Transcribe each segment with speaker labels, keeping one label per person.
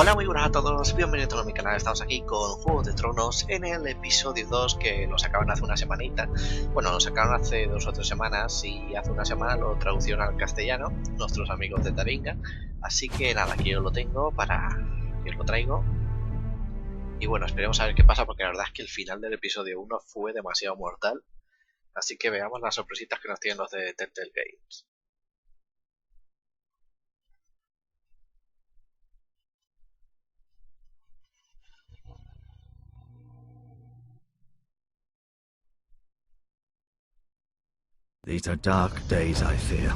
Speaker 1: Hola, muy buenas a todos, bienvenidos a mi canal. Estamos aquí con Juego de Tronos en el episodio 2 que lo sacaron hace una semanita. Bueno, lo sacaron hace 2 o 3 semanas y hace una semana lo traducieron al castellano nuestros amigos de Taringa. Así que nada, aquí os lo tengo para que os lo traigo. Y bueno, esperemos a ver qué pasa porque la verdad es que el final del episodio 1 fue demasiado mortal. Así que veamos las sorpresitas que nos tienen los de Telltale Games.
Speaker 2: These are dark days, I fear.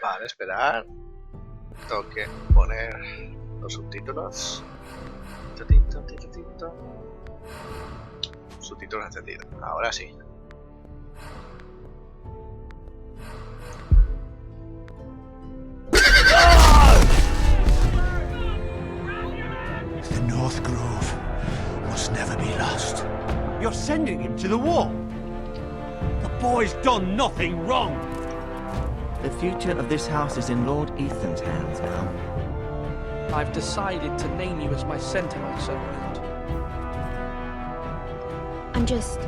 Speaker 1: Vale, esperar. Tengo que poner los subtítulos. Subtítulos encendidos. Ahora sí.
Speaker 3: The North Grove must never be lost.
Speaker 4: You're sending him to the war? The boy's done nothing wrong.
Speaker 2: The future of this house is in Lord Ethan's hands now.
Speaker 5: I've decided to name you as my sentinel, servant.
Speaker 6: I'm just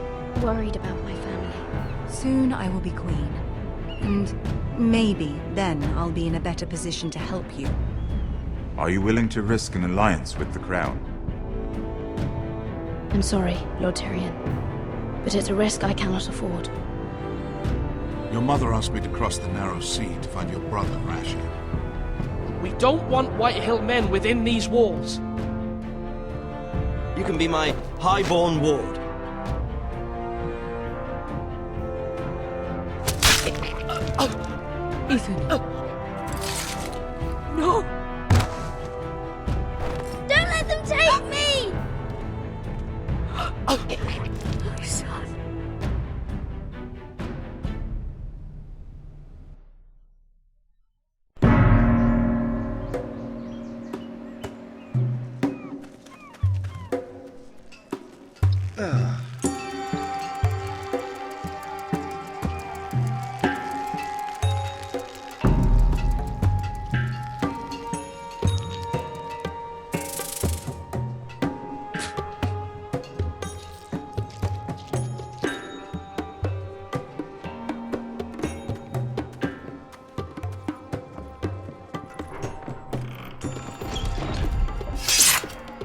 Speaker 6: worried about my family.
Speaker 7: Soon I will be queen. And maybe then I'll be in a better position to help you.
Speaker 8: Are you willing to risk an alliance with the Crown?
Speaker 6: I'm sorry, Lord Tyrion, but it's a risk I cannot afford.
Speaker 3: Your mother asked me to cross the narrow sea to find your brother, Rashid.
Speaker 5: We don't want Whitehill men within these walls.
Speaker 4: You can be my highborn ward.
Speaker 7: Ethan.
Speaker 6: No! Don't let them take me! My son.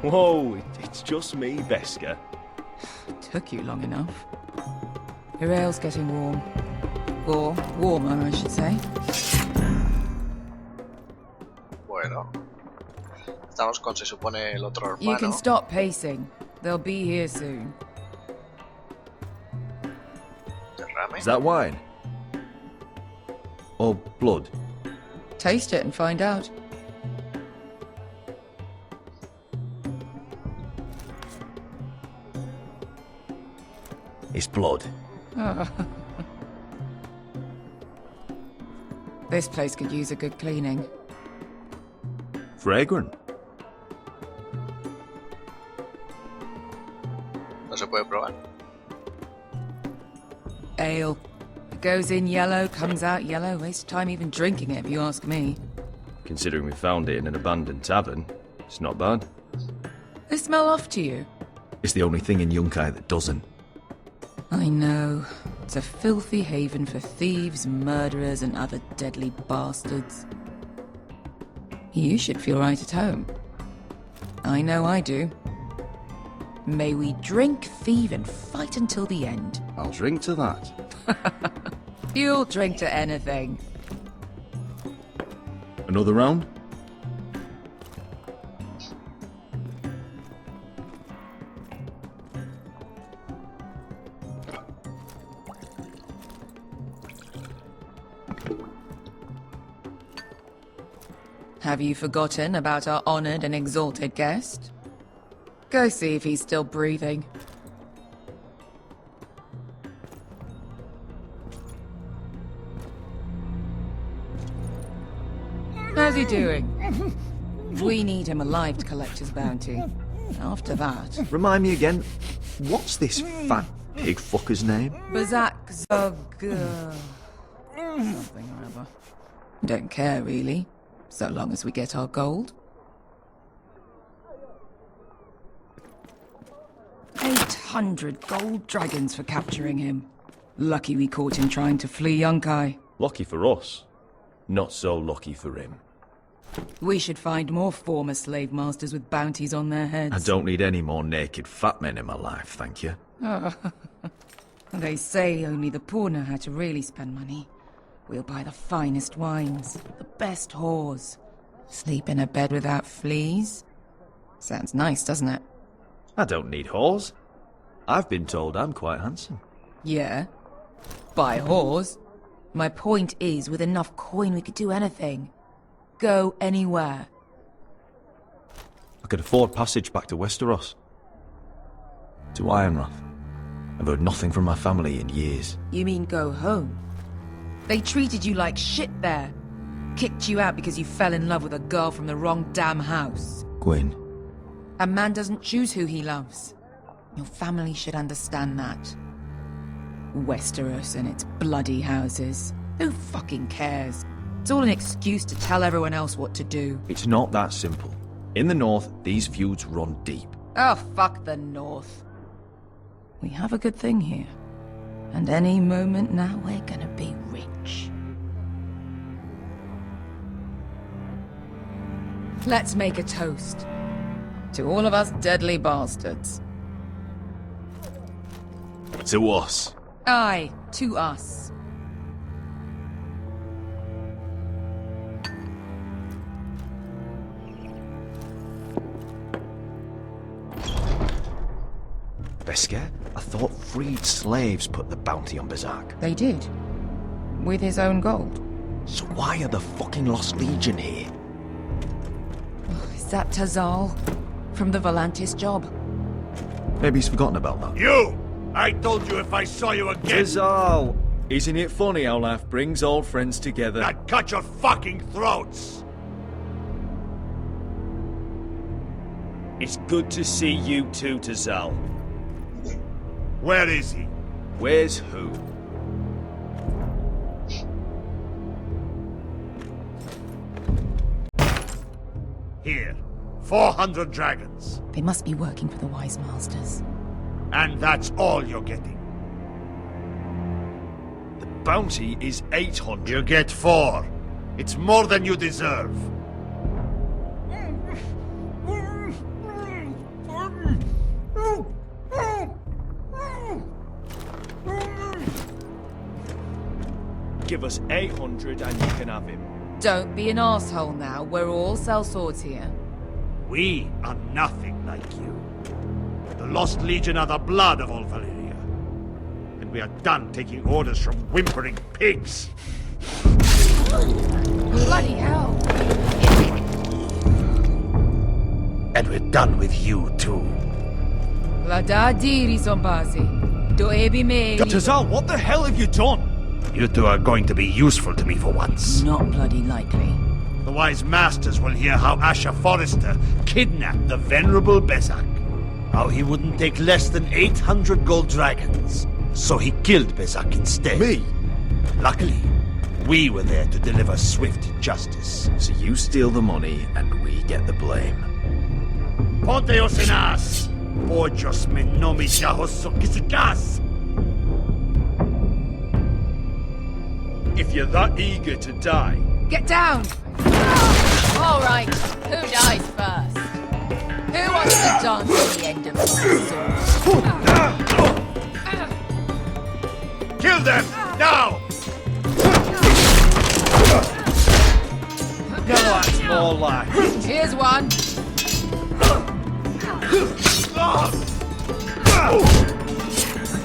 Speaker 4: Whoa, it's just me, Beska.
Speaker 7: Took you long enough. Your ale's getting warm. Or warmer, I should say.
Speaker 1: Bueno. Estamos con, se supone, el otro hermano.
Speaker 7: You can stop pacing. They'll be here soon.
Speaker 1: Derrame.
Speaker 2: Is that wine? Or blood?
Speaker 7: Taste it and find out.
Speaker 2: It's blood.
Speaker 7: This place could use a good cleaning.
Speaker 2: Fragrant.
Speaker 1: No se puede probar.
Speaker 7: Ale. It goes in yellow, comes out yellow. Waste time even drinking it, if you ask me.
Speaker 9: Considering we found it in an abandoned tavern, it's not bad.
Speaker 7: They smell off to you.
Speaker 2: It's the only thing in Yunkai that doesn't.
Speaker 7: I know. It's a filthy haven for thieves, murderers, and other deadly bastards. You should feel right at home. I know I do. May we drink, thieve, and fight until the end.
Speaker 9: I'll drink to that.
Speaker 7: You'll drink to anything.
Speaker 2: Another round?
Speaker 7: Have you forgotten about our honored and exalted guest? Go see if he's still breathing. How's he doing? We need him alive to collect his bounty. After that...
Speaker 2: Remind me again, what's this fat
Speaker 10: big fucker's name?
Speaker 7: Bazak Zog... something or other. Don't care, really. So long as we get our gold. 800 gold dragons for capturing him. Lucky we caught him trying to flee Yunkai.
Speaker 9: Lucky for us. Not so lucky for him.
Speaker 7: We should find more former slave masters with bounties on their heads.
Speaker 10: I don't need any more naked fat men in my life, thank you.
Speaker 7: They say only the poor know how to really spend money. We'll buy the finest wines, the best whores. Sleep in a bed without fleas. Sounds nice, doesn't it?
Speaker 10: I don't need whores. I've been told I'm quite handsome.
Speaker 7: Yeah. Buy whores. My point is, with enough coin we could do anything. Go anywhere.
Speaker 10: I could afford passage back to Westeros. To Ironrath. I've heard nothing from my family in years.
Speaker 7: You mean go home? They treated you like shit there. Kicked you out because you fell in love with a girl from the wrong damn house.
Speaker 10: Gwyn.
Speaker 7: A man doesn't choose who he loves. Your family should understand that. Westeros and its bloody houses. Who fucking cares? It's all an excuse to tell everyone else what to do.
Speaker 10: It's not that simple. In the north, these feuds run deep.
Speaker 7: Oh, fuck the north. We have a good thing here. And any moment now we're gonna be rich. Let's make a toast. To all of us deadly bastards.
Speaker 10: To us.
Speaker 7: Aye, to us.
Speaker 10: Beskar, I thought freed slaves put the bounty on Bazak.
Speaker 7: They did. With his own gold.
Speaker 10: So why are the fucking Lost Legion here?
Speaker 7: Is that Tazal? From the Volantis job?
Speaker 10: Maybe he's forgotten about that.
Speaker 4: You! I told you if I saw you again...
Speaker 8: Tazal! Isn't it funny how life brings old friends together?
Speaker 4: I'd cut your fucking throats!
Speaker 8: It's good to see you too, Tazal.
Speaker 4: Where is he?
Speaker 8: Where's who?
Speaker 4: Here. 400 dragons.
Speaker 7: They must be working for the Wise Masters.
Speaker 4: And that's all you're getting.
Speaker 8: The bounty is 800.
Speaker 4: You get 4. It's more than you deserve.
Speaker 8: Give us 800 and you can have him.
Speaker 7: Don't be an asshole now. We're all sellswords here.
Speaker 4: We are nothing like you. The Lost Legion are the blood of all Valyria. And we are done taking orders from whimpering pigs.
Speaker 7: Bloody hell!
Speaker 4: And we're done with you too.
Speaker 7: Lada diri zombazi. Do ebi me.
Speaker 8: Tazal, what the hell have you done?
Speaker 4: You two are going to be useful to me for once.
Speaker 7: Not bloody likely.
Speaker 4: The Wise Masters will hear how Asher Forrester kidnapped the venerable Bezak. How he wouldn't take less than 800 gold dragons. So he killed Bezak instead.
Speaker 10: Me?
Speaker 4: Luckily, we were there to deliver swift justice.
Speaker 10: So you steal the money and we get the blame.
Speaker 4: Ponteos en as! Pojos me nomi jahoso kisikas!
Speaker 8: If you're that eager to die...
Speaker 7: Get down! All right, who dies first? Who wants to dance at the end of my sword?
Speaker 4: Kill them! Now!
Speaker 8: Now that's more like...
Speaker 7: Here's one.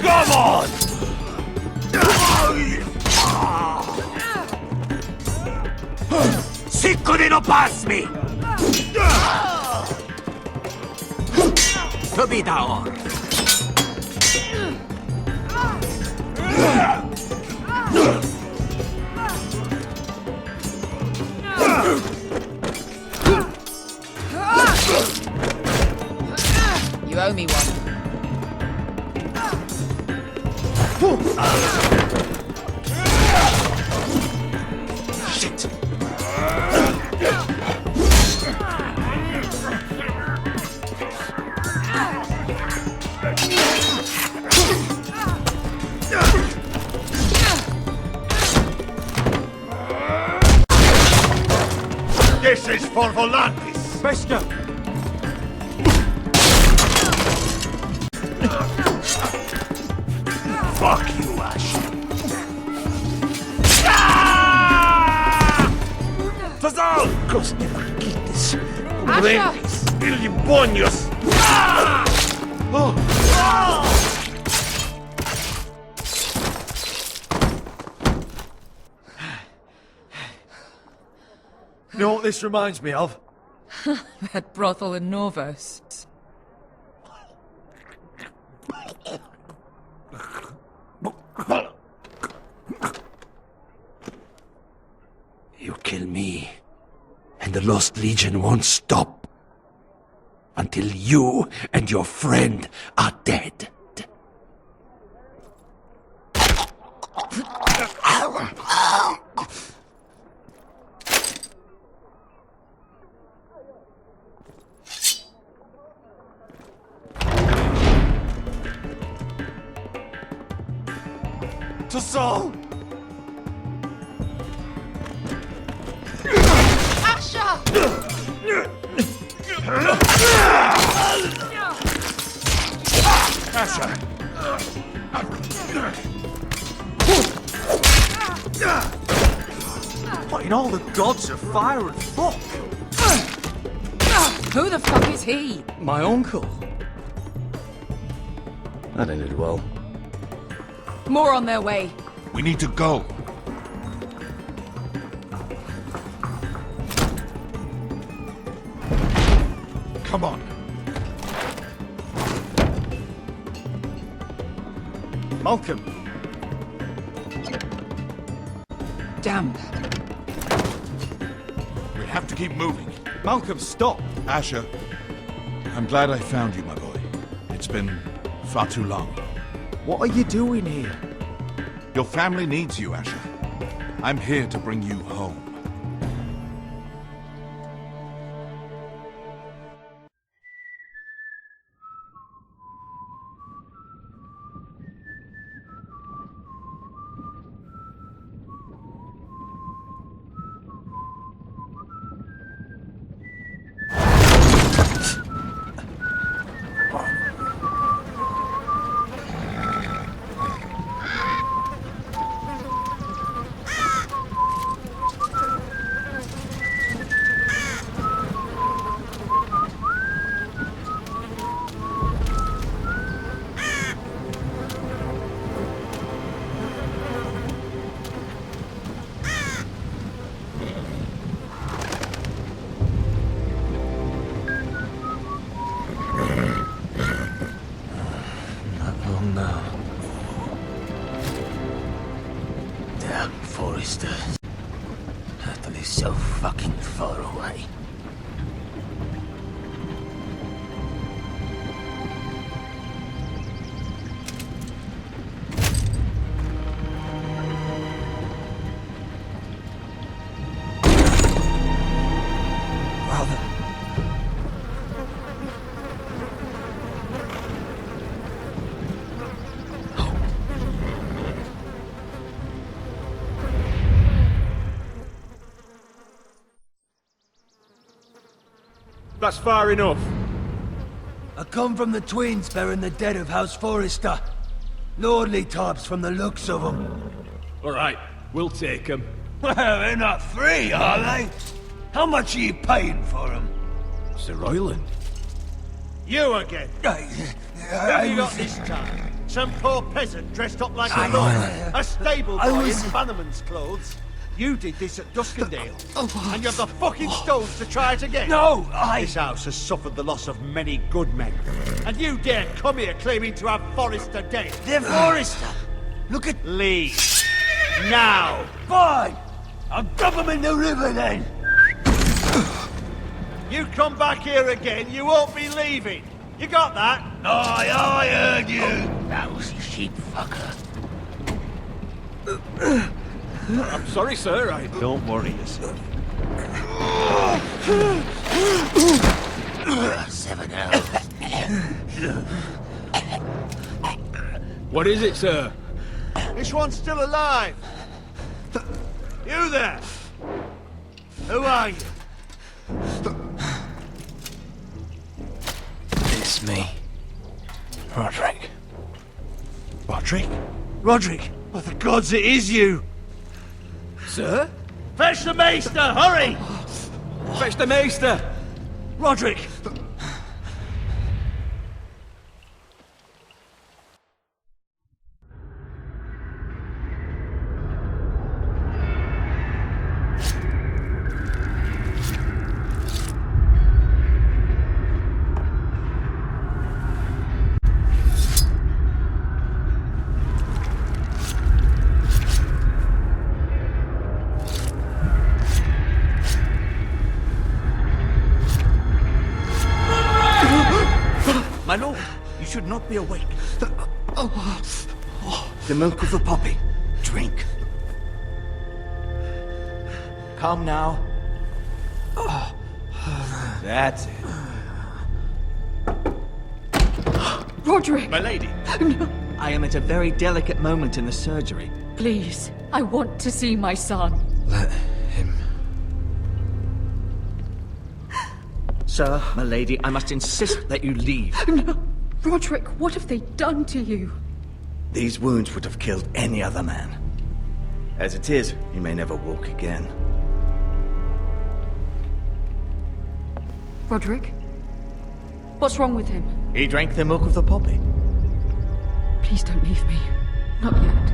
Speaker 4: Come on! Sicko no pass me! Tobidaor!
Speaker 7: You owe me one.
Speaker 4: This is for Volantis.
Speaker 10: Bester!
Speaker 4: Fuck you, Ash. Fazal! Cosnevaquites. Brendis. Ilibonios.
Speaker 10: You know what this reminds me of?
Speaker 7: That brothel in Novos.
Speaker 4: You kill me, and the Lost Legion won't stop until you and your friend are dead.
Speaker 10: To Saul!
Speaker 6: Asha!
Speaker 4: Asha!
Speaker 10: What in all the gods of fire and fuck?
Speaker 7: Who the fuck is he?
Speaker 10: My uncle.
Speaker 9: That ended well.
Speaker 7: More on their way.
Speaker 3: We need to go. Come on.
Speaker 10: Malcolm.
Speaker 7: Damn.
Speaker 3: We have to keep moving.
Speaker 10: Malcolm, stop!
Speaker 3: Asher, I'm glad I found you, my boy. It's been far too long.
Speaker 10: What are you doing here?
Speaker 3: Your family needs you, Asher. I'm here to bring you home.
Speaker 4: Telltale is so fucking far away.
Speaker 10: Brother.
Speaker 4: That's far enough.
Speaker 11: I come from the twins bearing the dead of House Forrester. Lordly types from the looks of them.
Speaker 4: Alright, we'll take them.
Speaker 11: Well, they're not free, are they? How much are you paying for them?
Speaker 4: Sir Royland. You again. What have you got this time? Some poor peasant dressed up like a lord. A stable boy in Bannerman's clothes. You did this at Duskendale, and you have the fucking stones to try it again.
Speaker 11: No,
Speaker 4: This house has suffered the loss of many good men, and you dare come here claiming to have Forrester dead.
Speaker 11: They're Forrester. Look at...
Speaker 4: Leave. Now.
Speaker 11: Fine. I'll dump them in the river then.
Speaker 4: You come back here again, you won't be leaving. You got that?
Speaker 11: Aye, I heard you. Lousy sheep fucker.
Speaker 4: I'm sorry, sir. Don't worry yourself.
Speaker 11: 7 hours.
Speaker 4: What is it, sir? This one's still alive. You there? Who are you?
Speaker 11: It's me. Roderick.
Speaker 4: Roderick? Roderick! By the gods, it is you!
Speaker 11: Sir?
Speaker 4: Fetch the maester, hurry!
Speaker 11: Fetch the maester!
Speaker 4: Roderick!
Speaker 11: My lord, you should not be awake. The milk of the poppy. Drink. Come now. That's it.
Speaker 7: Roderick!
Speaker 11: My lady.
Speaker 7: No.
Speaker 11: I am at a very delicate moment in the surgery.
Speaker 7: Please, I want to see my son.
Speaker 11: Let him. Sir, my lady, I must insist that you leave.
Speaker 7: No. Roderick, what have they done to you?
Speaker 11: These wounds would have killed any other man. As it is, he may never walk again.
Speaker 7: Roderick? What's wrong with him?
Speaker 11: He drank the milk of the poppy.
Speaker 7: Please don't leave me. Not yet.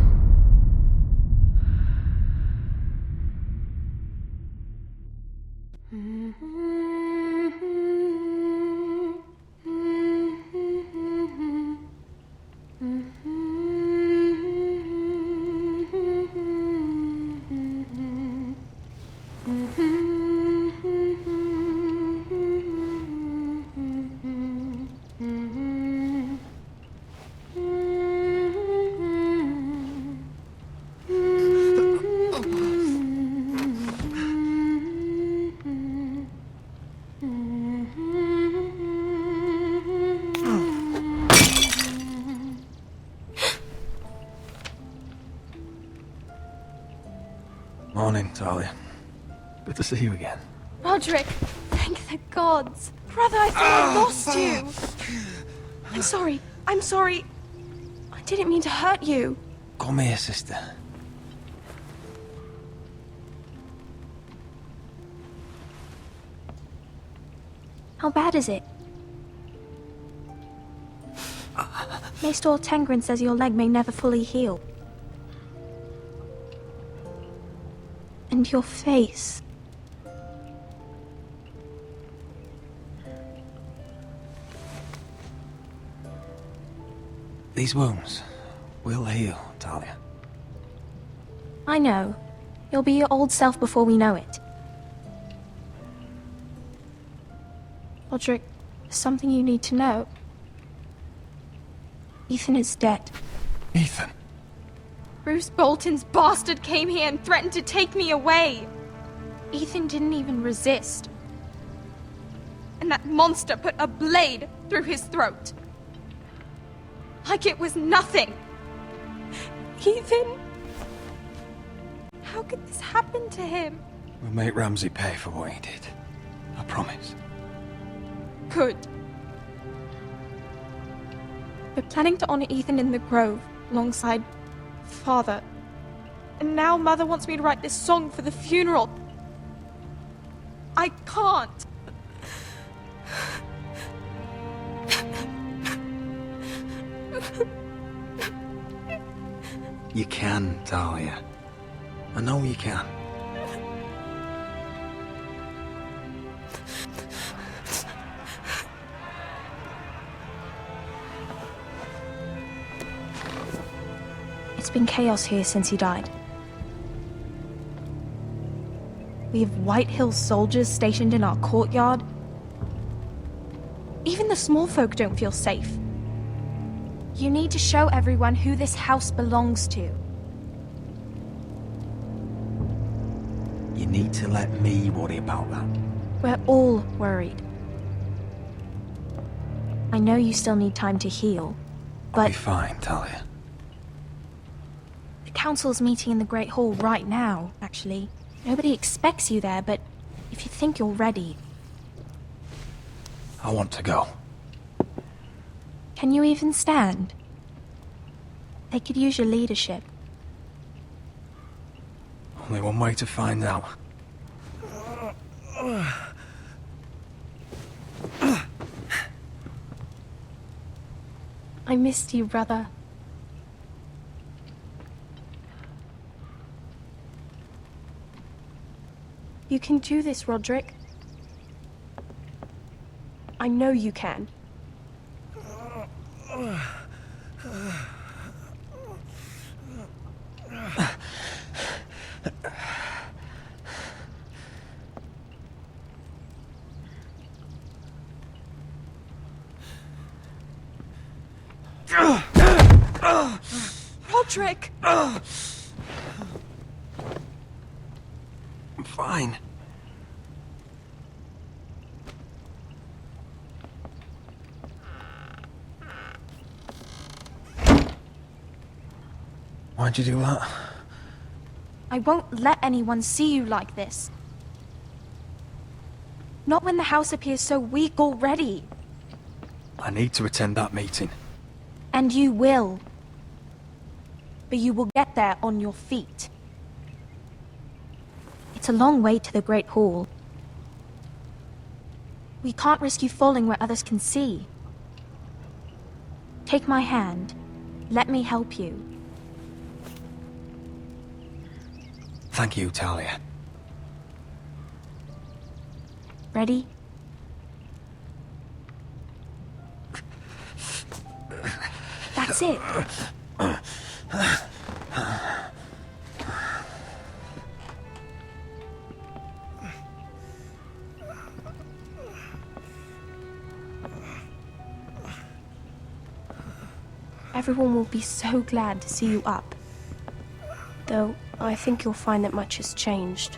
Speaker 11: Morning, Talia. Good to see you again.
Speaker 6: Roderick, thank the gods. Brother, I thought I lost you. I'm sorry. I'm sorry. I didn't mean to hurt you.
Speaker 11: Come here, sister.
Speaker 6: How bad is it? Maester Tengrin says your leg may never fully heal. And your face.
Speaker 11: These wounds will heal, Talia.
Speaker 6: I know. You'll be your old self before we know it. Roderick, there's something you need to know. Ethan is dead.
Speaker 11: Ethan?
Speaker 6: Bruce Bolton's bastard came here and threatened to take me away. Ethan didn't even resist. And that monster put a blade through his throat. Like it was nothing. Ethan? How could this happen to him?
Speaker 11: We'll make Ramsay pay for what he did. I promise.
Speaker 6: Good. We're planning to honor Ethan in the Grove, alongside Father. And now Mother wants me to write this song for the funeral. I can't.
Speaker 11: You can, Talia. I know you can.
Speaker 6: It's been chaos here since he died. We have White Hill soldiers stationed in our courtyard. Even the small folk don't feel safe. You need to show everyone who this house belongs to.
Speaker 11: You need to let me worry about that.
Speaker 6: We're all worried. I know you still need time to heal,
Speaker 11: I'll
Speaker 6: but
Speaker 11: be fine, Talia.
Speaker 6: the council's meeting in the Great Hall right now, actually. Nobody expects you there, but If you think you're ready.
Speaker 10: I want to go.
Speaker 6: Can you even stand? They could use your leadership.
Speaker 10: Only one way to find out.
Speaker 6: I missed you, brother. You can do this, Roderick. I know you can. Roderick!
Speaker 10: I'm fine. Why'd you do that?
Speaker 6: I won't let anyone see you like this. Not when the house appears so weak already.
Speaker 10: I need to attend that meeting.
Speaker 6: And you will. But you will get there on your feet. It's a long way to the Great Hall. We can't risk you falling where others can see. Take my hand. Let me help you.
Speaker 10: Thank you, Talia.
Speaker 6: Ready? That's it. Everyone will be so glad to see you up. Though, I think you'll find that much has changed.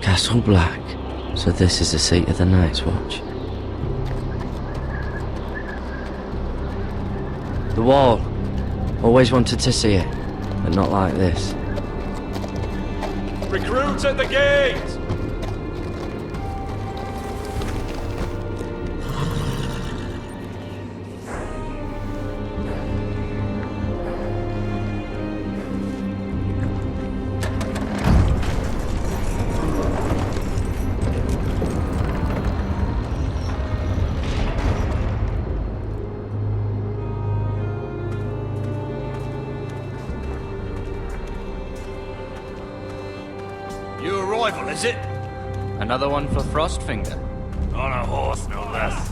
Speaker 12: Castle Black, so this is the seat of the Night's Watch. The wall. Always wanted to see it, but not like this.
Speaker 9: Recruits at the gate!
Speaker 11: New arrival, is it?
Speaker 13: Another one for Frostfinger.
Speaker 11: On a horse, no less.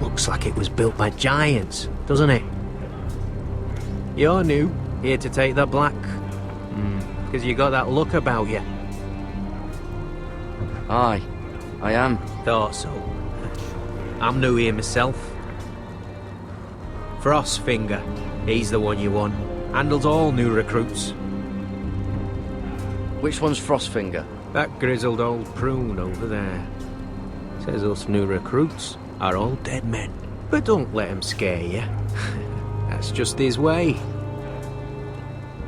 Speaker 14: Looks like it was built by giants, doesn't it? You're new, here to take the black. Because you got that look about you.
Speaker 12: Aye, I am.
Speaker 14: Thought so. I'm new here myself. Frostfinger, he's the one you want. Handles all new recruits.
Speaker 12: Which one's Frostfinger?
Speaker 14: That grizzled old prune over there. Says us new recruits are all dead men. But don't let him scare you. That's just his way.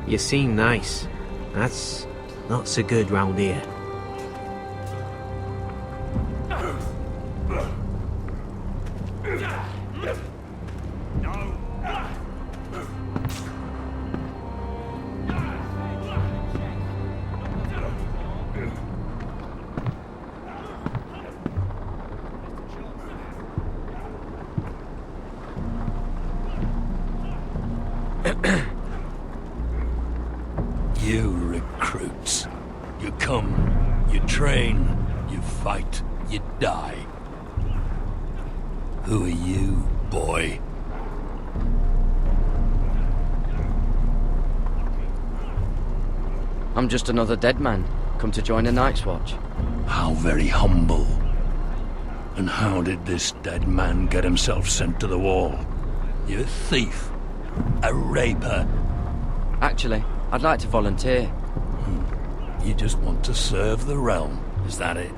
Speaker 14: You seem nice. That's not so good round here.
Speaker 11: recruits. You come, you train, you fight, you die. Who are you, boy?
Speaker 12: I'm just another dead man, come to join the Night's Watch.
Speaker 11: How very humble. And how did this dead man get himself sent to the wall? You thief. A raper.
Speaker 12: Actually, I'd like to volunteer.
Speaker 11: You just want to serve the realm, is that it?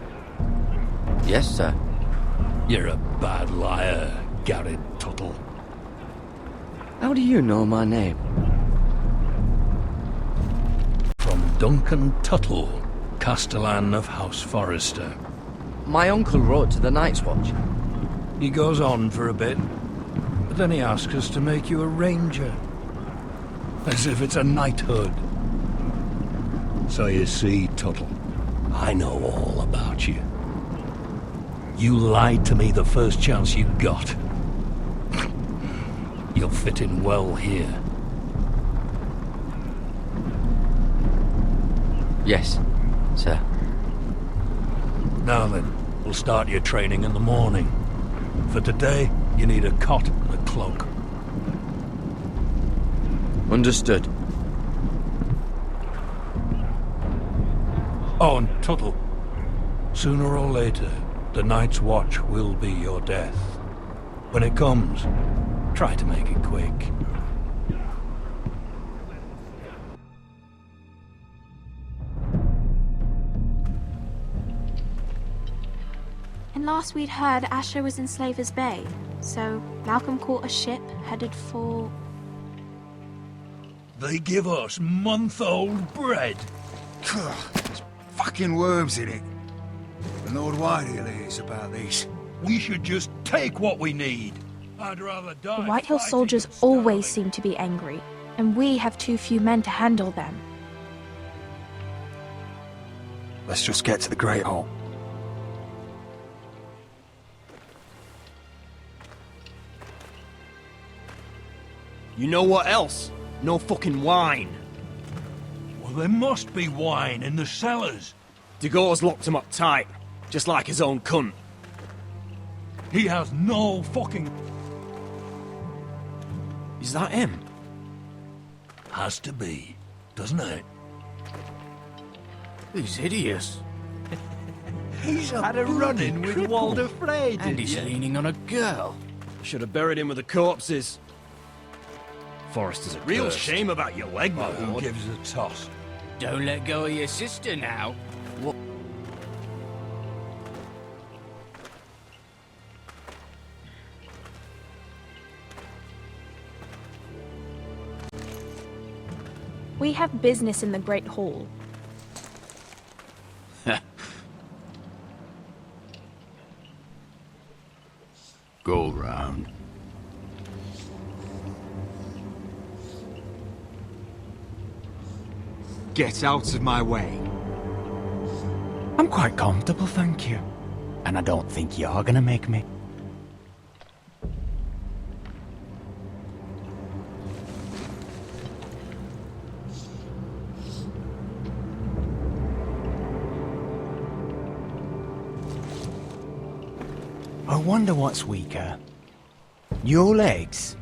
Speaker 12: Yes, sir.
Speaker 11: You're a bad liar, Garrett Tuttle.
Speaker 12: How do you know my name?
Speaker 11: From Duncan Tuttle, Castellan of House Forrester.
Speaker 12: My uncle wrote to the Night's Watch.
Speaker 11: He goes on for a bit, but then he asks us to make you a ranger. As if it's a knighthood. So you see, Tuttle, I know all about you. You lied to me the first chance you got. You'll fit in well here.
Speaker 12: Yes, sir.
Speaker 11: Now then, we'll start your training in the morning. For today, you need a cot and a cloak.
Speaker 12: Understood.
Speaker 11: Oh, and Tuttle, sooner or later, the Night's Watch will be your death. When it comes, try to make it quick.
Speaker 6: And last we'd heard Asher was in Slaver's Bay, so Malcolm caught a ship headed for...
Speaker 11: They give us month-old bread.
Speaker 15: There's fucking worms in it. The Lord Whitehill is about these.
Speaker 11: We should just take what we need. I'd rather die.
Speaker 6: The Whitehill soldiers always seem to be angry, and we have too few men to handle them.
Speaker 15: Let's just get to the Great Hall.
Speaker 16: You know what else? No fucking wine.
Speaker 11: Well, there must be wine in the cellars.
Speaker 16: Degau's locked him up tight, just like his own cunt.
Speaker 11: He has no fucking...
Speaker 16: Is that him?
Speaker 11: Has to be, doesn't it?
Speaker 16: He's hideous.
Speaker 14: He's had a run-in with Walder Frey,
Speaker 16: And he's leaning on a girl. Should have buried him with the corpses. Forrester's a
Speaker 14: Real
Speaker 16: cursed.
Speaker 14: shame about your leg, my
Speaker 11: Who
Speaker 14: lord.
Speaker 11: gives a toss?
Speaker 13: Don't let go of your sister now.
Speaker 16: What?
Speaker 6: We have business in the Great Hall.
Speaker 17: Go round.
Speaker 18: Get out of my way.
Speaker 19: I'm quite comfortable, thank you. And I don't think you're gonna make me. I wonder what's weaker. Your legs?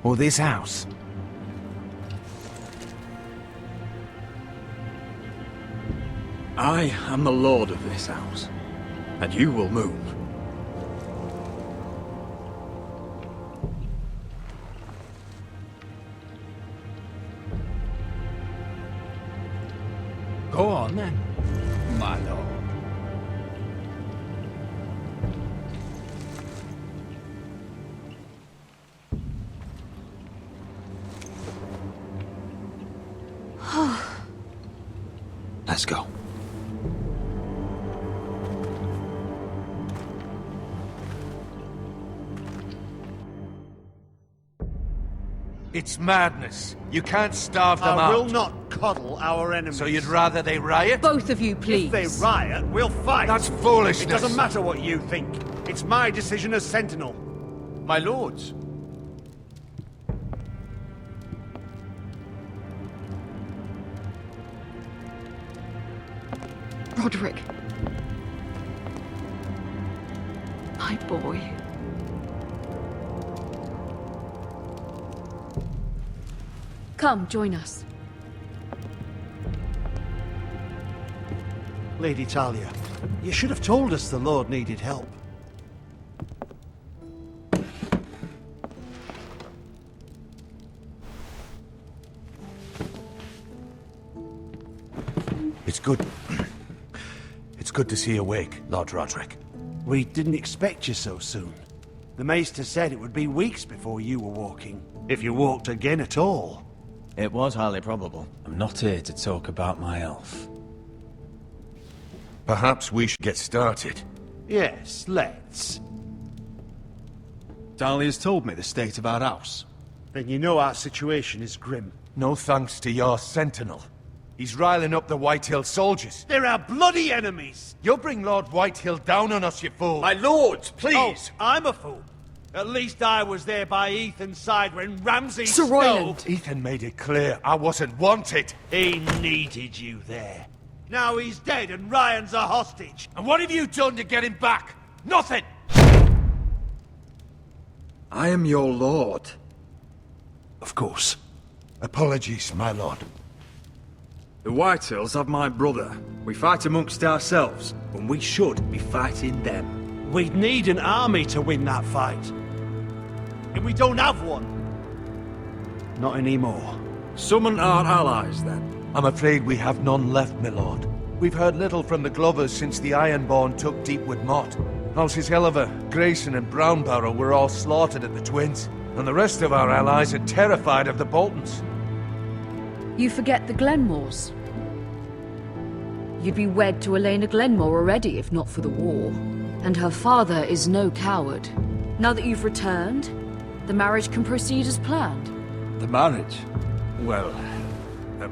Speaker 19: Or this house?
Speaker 10: I am the lord of this house, and you will move.
Speaker 19: Go on then, my lord.
Speaker 15: Let's go.
Speaker 4: It's madness. You can't starve them out.
Speaker 20: I will not coddle our enemies.
Speaker 4: So you'd rather they riot?
Speaker 21: Both of you, please.
Speaker 20: If they riot, we'll fight.
Speaker 4: That's foolishness.
Speaker 20: It doesn't matter what you think. It's my decision as Sentinel.
Speaker 4: My lords.
Speaker 7: Roderick. My boy. Come, join us.
Speaker 4: Lady Talia, you should have told us the Lord needed help.
Speaker 21: It's good. It's good to see you awake, Lord Roderick.
Speaker 4: We didn't expect you so soon. The Maester said it would be weeks before you were walking, if you walked again at all.
Speaker 19: It was highly probable. I'm not here to talk about my elf.
Speaker 21: Perhaps we should get started.
Speaker 4: Yes, let's.
Speaker 21: Talia's told me the state of our house.
Speaker 4: Then you know our situation is grim.
Speaker 21: No thanks to your sentinel. He's riling up the Whitehill soldiers.
Speaker 4: They're our bloody enemies!
Speaker 21: You'll bring Lord Whitehill down on us, you fool!
Speaker 20: My lords, please!
Speaker 4: Oh, I'm a fool. At least I was there by Ethan's side when Ramsay
Speaker 7: Sir Royland!
Speaker 21: Ethan made it clear I wasn't wanted.
Speaker 4: He needed you there. Now he's dead and Ryan's a hostage.
Speaker 21: And what have you done to get him back? Nothing!
Speaker 16: I am your lord.
Speaker 21: Of course. Apologies, my lord.
Speaker 16: The Whitehills have my brother. We fight amongst ourselves, when we should be fighting them.
Speaker 4: We'd need an army to win that fight. And we don't have one. Not anymore.
Speaker 16: Summon our allies, then.
Speaker 21: I'm afraid we have none left, my lord. We've heard little from the Glovers since the Ironborn took Deepwood Motte. Houses Helliver, Grayson and Brownbarrow were all slaughtered at the Twins, and the rest of our allies are terrified of the Boltons.
Speaker 7: You forget the Glenmores. You'd be wed to Elena Glenmore already if not for the war. And her father is no coward. Now that you've returned, the marriage can proceed as planned.
Speaker 16: The marriage?
Speaker 21: Well,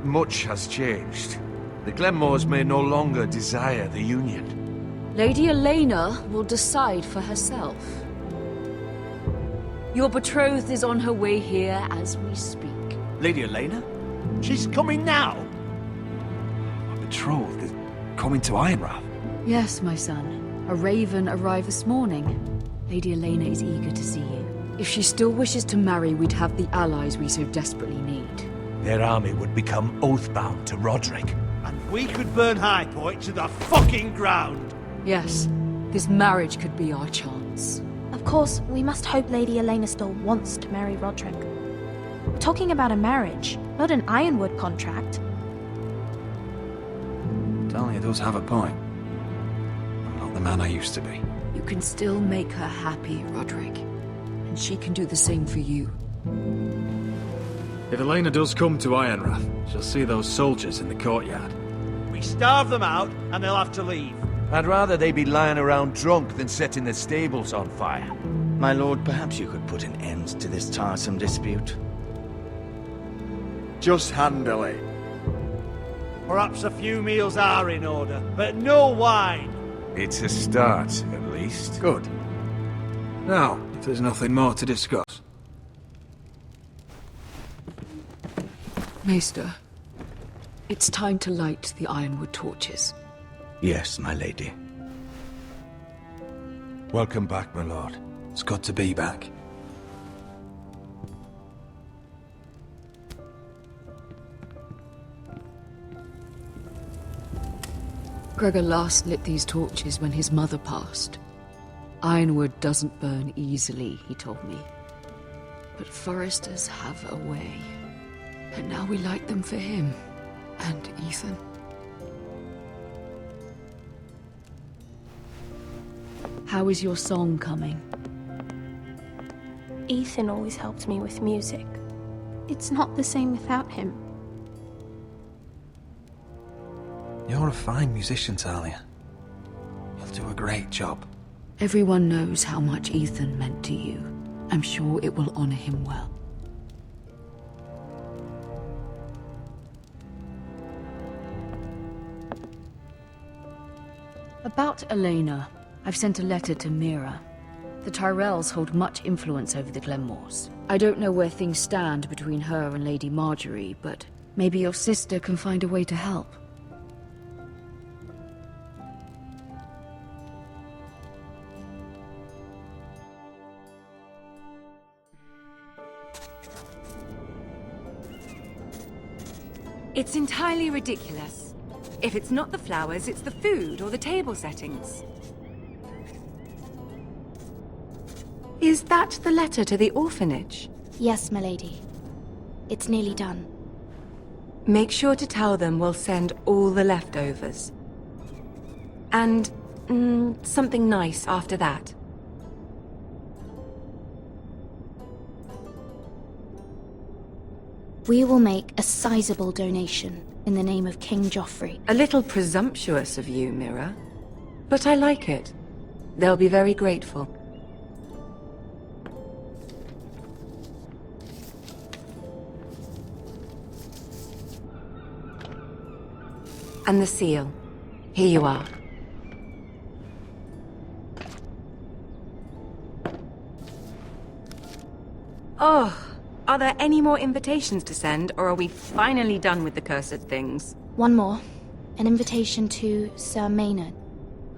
Speaker 21: much has changed. The Glenmores may no longer desire the union.
Speaker 7: Lady Elena will decide for herself. Your betrothed is on her way here as we speak.
Speaker 19: Lady Elena?
Speaker 4: She's coming now!
Speaker 19: My betrothed is coming to Ironrath.
Speaker 7: Yes, my son. A raven arrived this morning. Lady Elena is eager to see you. If she still wishes to marry, we'd have the allies we so desperately need.
Speaker 21: Their army would become oathbound to Roderick.
Speaker 4: And we could burn High Point to the fucking ground!
Speaker 7: Yes, this marriage could be our chance.
Speaker 6: Of course, we must hope Lady Elena still wants to marry Roderick. We're talking about a marriage, not an Ironwood contract.
Speaker 19: Talia does have a point. I'm not the man I used to be.
Speaker 7: You can still make her happy, Roderick. And she can do the same for you.
Speaker 16: If Elena does come to Ironrath, she'll see those soldiers in the courtyard.
Speaker 4: We starve them out, and they'll have to leave.
Speaker 21: I'd rather they be lying around drunk than setting the stables on fire.
Speaker 2: My lord, perhaps you could put an end to this tiresome dispute.
Speaker 16: Just handle it.
Speaker 4: Perhaps a few meals are in order, but no wine.
Speaker 21: It's a start, at least.
Speaker 16: Good. Now, if there's nothing more to discuss.
Speaker 7: Maester, it's time to light the Ironwood torches.
Speaker 2: Yes, my lady.
Speaker 21: Welcome back, my lord.
Speaker 19: It's good to be back.
Speaker 7: Gregor last lit these torches when his mother passed. Ironwood doesn't burn easily, he told me. But foresters have a way. And now we light them for him. And Ethan. How is your song coming?
Speaker 6: Ethan always helped me with music. It's not the same without him.
Speaker 19: You're a fine musician, Talia. You'll do a great job.
Speaker 7: Everyone knows how much Ethan meant to you. I'm sure it will honor him well. About Elena, I've sent a letter to Mira. The Tyrells hold much influence over the Glenmores. I don't know where things stand between her and Lady Marjorie, but maybe your sister can find a way to help.
Speaker 5: It's entirely ridiculous. If it's not the flowers, it's the food or the table settings. Is that the letter to the orphanage?
Speaker 22: Yes, milady. It's nearly done.
Speaker 5: Make sure to tell them we'll send all the leftovers. And something nice after that.
Speaker 22: We will make a sizable donation in the name of King Joffrey.
Speaker 5: A little presumptuous of you, Mira. But I like it. They'll be very grateful. And the seal. Here you are. Oh, are there any more invitations to send, or are we finally done with the cursed things?
Speaker 22: One more. An invitation to Sir Maynard.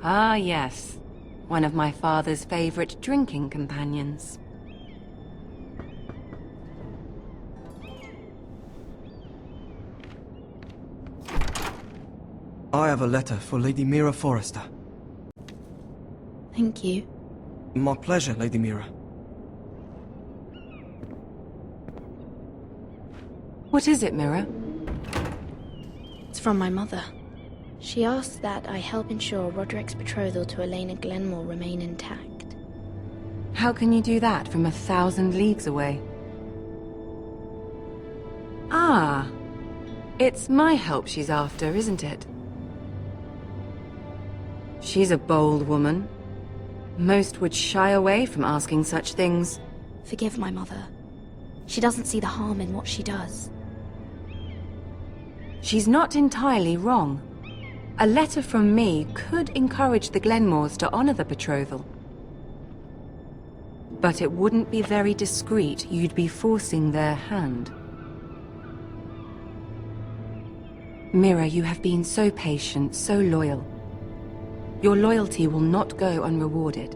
Speaker 5: Ah, yes. One of my father's favorite drinking companions.
Speaker 23: I have a letter for Lady Mira Forrester.
Speaker 22: Thank you.
Speaker 23: My pleasure, Lady Mira.
Speaker 5: What is it, Mira?
Speaker 22: It's from my mother. She asks that I help ensure Roderick's betrothal to Elena Glenmore remain intact.
Speaker 5: How can you do that from 1,000 leagues away? Ah, it's my help she's after, isn't it? She's a bold woman. Most would shy away from asking such things.
Speaker 22: Forgive my mother. She doesn't see the harm in what she does.
Speaker 5: She's not entirely wrong. A letter from me could encourage the Glenmores to honor the betrothal. But it wouldn't be very discreet. You'd be forcing their hand. Mira, you have been so patient, so loyal. Your loyalty will not go unrewarded.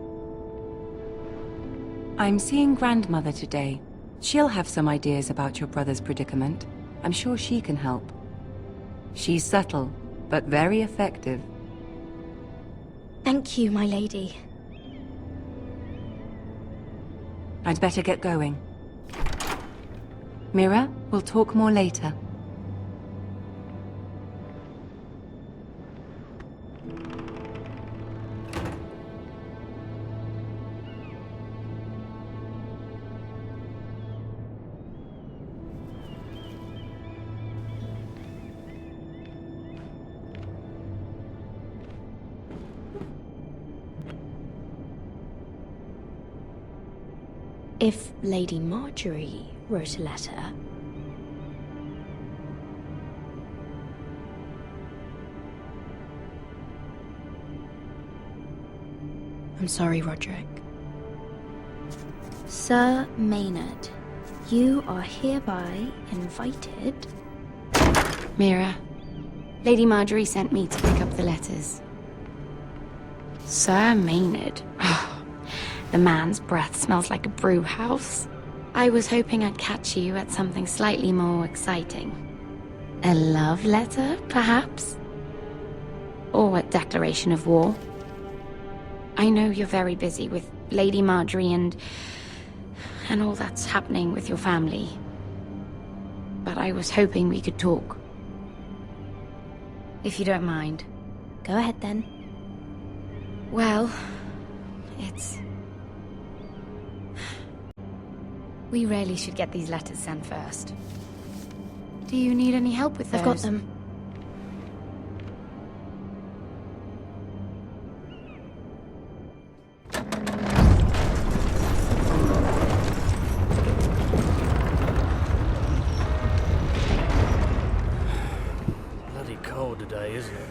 Speaker 5: I'm seeing Grandmother today. She'll have some ideas about your brother's predicament. I'm sure she can help. She's subtle, but very effective.
Speaker 22: Thank you, my lady.
Speaker 5: I'd better get going. Mira, we'll talk more later.
Speaker 22: If Lady Marjorie wrote a letter... I'm sorry, Roderick. Sir Maynard, you are hereby invited...
Speaker 24: Mira, Lady Marjorie sent me to pick up the letters. Sir Maynard. The man's breath smells like a brew house. I was hoping I'd catch you at something slightly more exciting. A love letter, perhaps? Or a declaration of war? I know you're very busy with Lady Marjorie and all that's happening with your family. But I was hoping we could talk. If you don't mind.
Speaker 22: Go ahead then.
Speaker 24: Well, it's... We really should get these letters sent first. Do you need any help with those?
Speaker 22: I've got them.
Speaker 4: Bloody cold today, isn't it?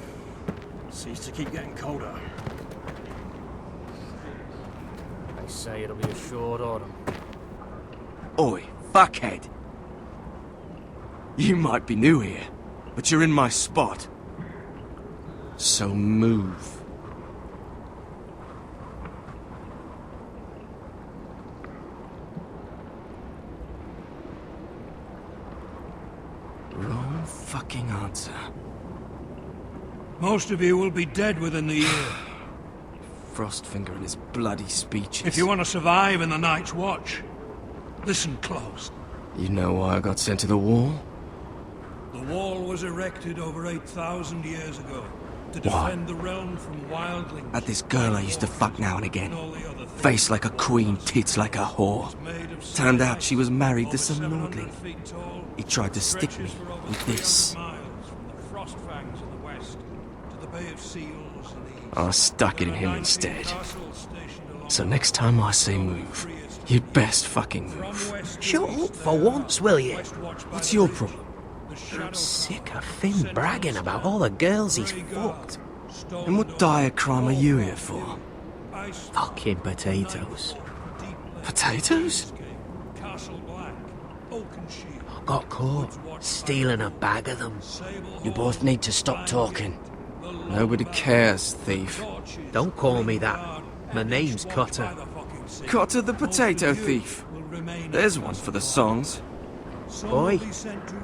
Speaker 4: Seems to keep getting colder. They say it'll be a short autumn.
Speaker 21: Oi, fuckhead. You might be new here, but you're in my spot. So move. Wrong fucking
Speaker 19: answer.
Speaker 11: Most of you will be dead within the year.
Speaker 19: Frostfinger and his bloody speeches.
Speaker 11: If you want to survive in the Night's Watch, listen close.
Speaker 19: You know why I got sent to the wall?
Speaker 11: The wall was erected over 8,000 years ago to defend the realm from wildlings.
Speaker 19: At this girl I used to fuck now and again. Face like a queen, tits like a whore. Turned out she was married to some lordling. He tried to stick me with this. I stuck it in him instead. So next time I say move, you'd best fucking move.
Speaker 14: Shut up for once, will you?
Speaker 19: What's your problem?
Speaker 14: I'm sick of Finn bragging about all the girls he's fucked.
Speaker 19: And what dire crime are you here for?
Speaker 14: Fucking potatoes.
Speaker 19: Potatoes?
Speaker 14: Got caught stealing a bag of them.
Speaker 12: You both need to stop talking.
Speaker 19: Nobody cares, thief.
Speaker 14: Don't call me that. My name's Cutter.
Speaker 19: Cutter the potato thief. There's one for the songs.
Speaker 14: Boy,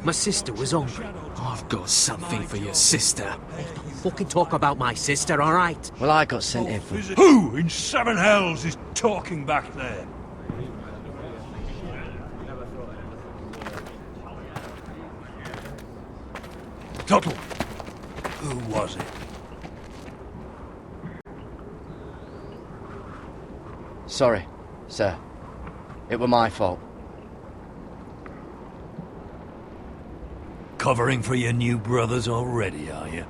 Speaker 14: my sister was hungry.
Speaker 19: I've got something for your sister.
Speaker 14: Don't fucking talk about my sister, alright?
Speaker 12: Well, I got sent here for...
Speaker 11: Who in seven hells is talking back there? Tuttle. Who was it?
Speaker 12: Sorry, sir. It were my fault.
Speaker 11: Covering for your new brothers already, are you?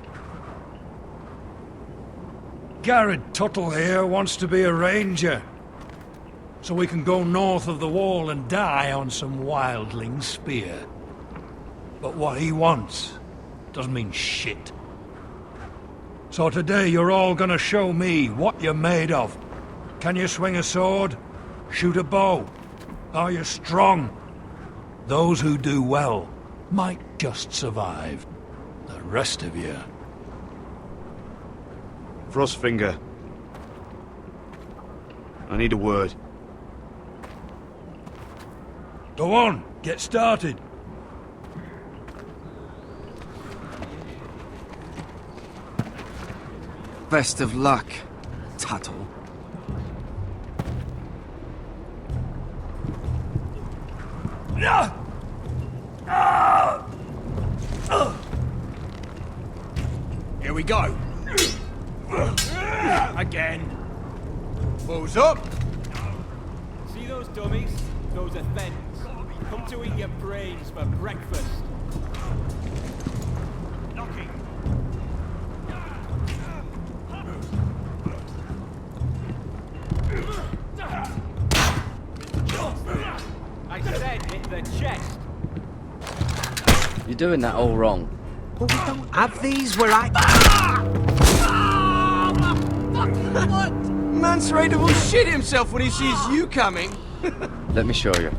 Speaker 11: Garrett Tuttle here wants to be a ranger. So we can go north of the wall and die on some wildling spear. But what he wants doesn't mean shit. So today you're all gonna show me what you're made of. Can you swing a sword? Shoot a bow? Are you strong? Those who do well might just survive. The rest of you...
Speaker 16: Frostfinger. I need a word.
Speaker 11: Go on, get started.
Speaker 19: Best of luck, Tuttle.
Speaker 18: Here we go. Again. Balls up.
Speaker 1: See those dummies? Those are thens. Come to eat your brains for breakfast. Knocking. I said hit the chest.
Speaker 12: You're doing that all wrong.
Speaker 14: But we don't have these where I...
Speaker 19: What? Mance Raider will shit himself when he sees you coming.
Speaker 12: Let me show you.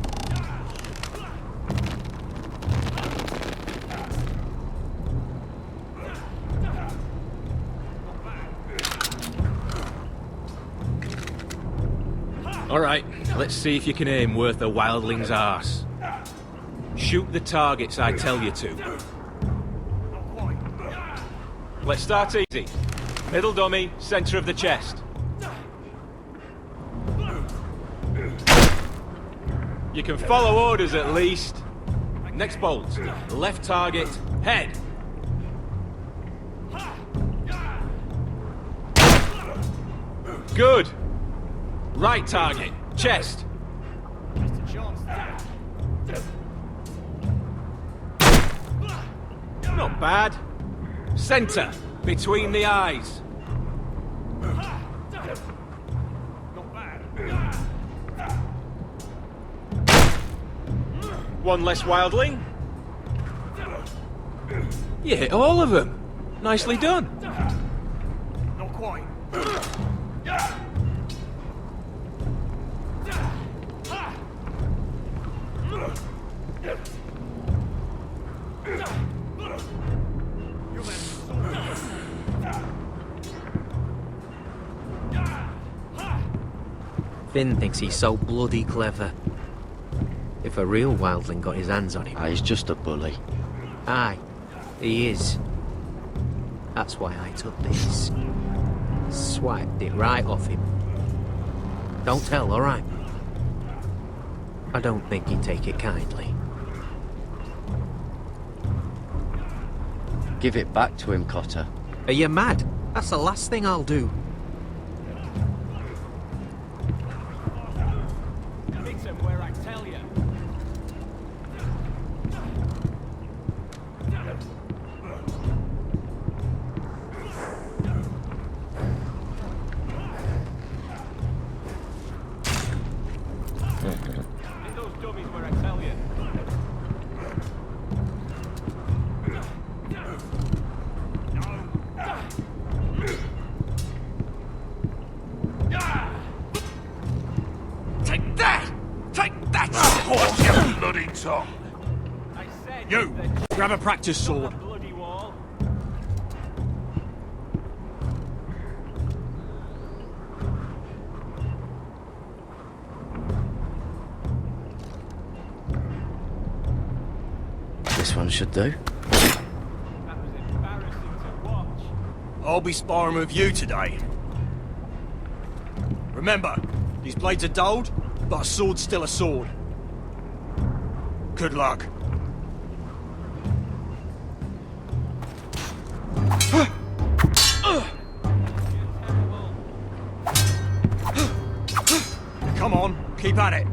Speaker 13: Alright, let's see if you can aim worth a wildling's arse. Shoot the targets I tell you to. Let's start easy. Middle dummy, center of the chest. You can follow orders at least. Next bolt. Left target, head. Good. Right target, chest. Not bad. Center, between the eyes. One less wildling. You hit all of them. Nicely done.
Speaker 1: Not quite.
Speaker 14: Finn thinks he's so bloody clever. If a real wildling got his hands on him...
Speaker 12: He's just a bully.
Speaker 14: Aye, He is. That's why I took this. Swiped it right off him. Don't tell, alright? I don't think he'd take it kindly.
Speaker 12: Give it back to him, Cotter.
Speaker 14: Are you mad? That's the last thing I'll do.
Speaker 1: Fix him where I tell you. Hit those dummies where I tell you.
Speaker 15: Take that! Take that! Horse, you bloody tongue!
Speaker 18: You! Grab a practice sword.
Speaker 1: Bloody wall.
Speaker 12: This one should do.
Speaker 1: That was embarrassing to watch.
Speaker 18: I'll be sparring with you today. Remember, these blades are dulled, but a sword's still a sword. Good luck. Come on, keep at it.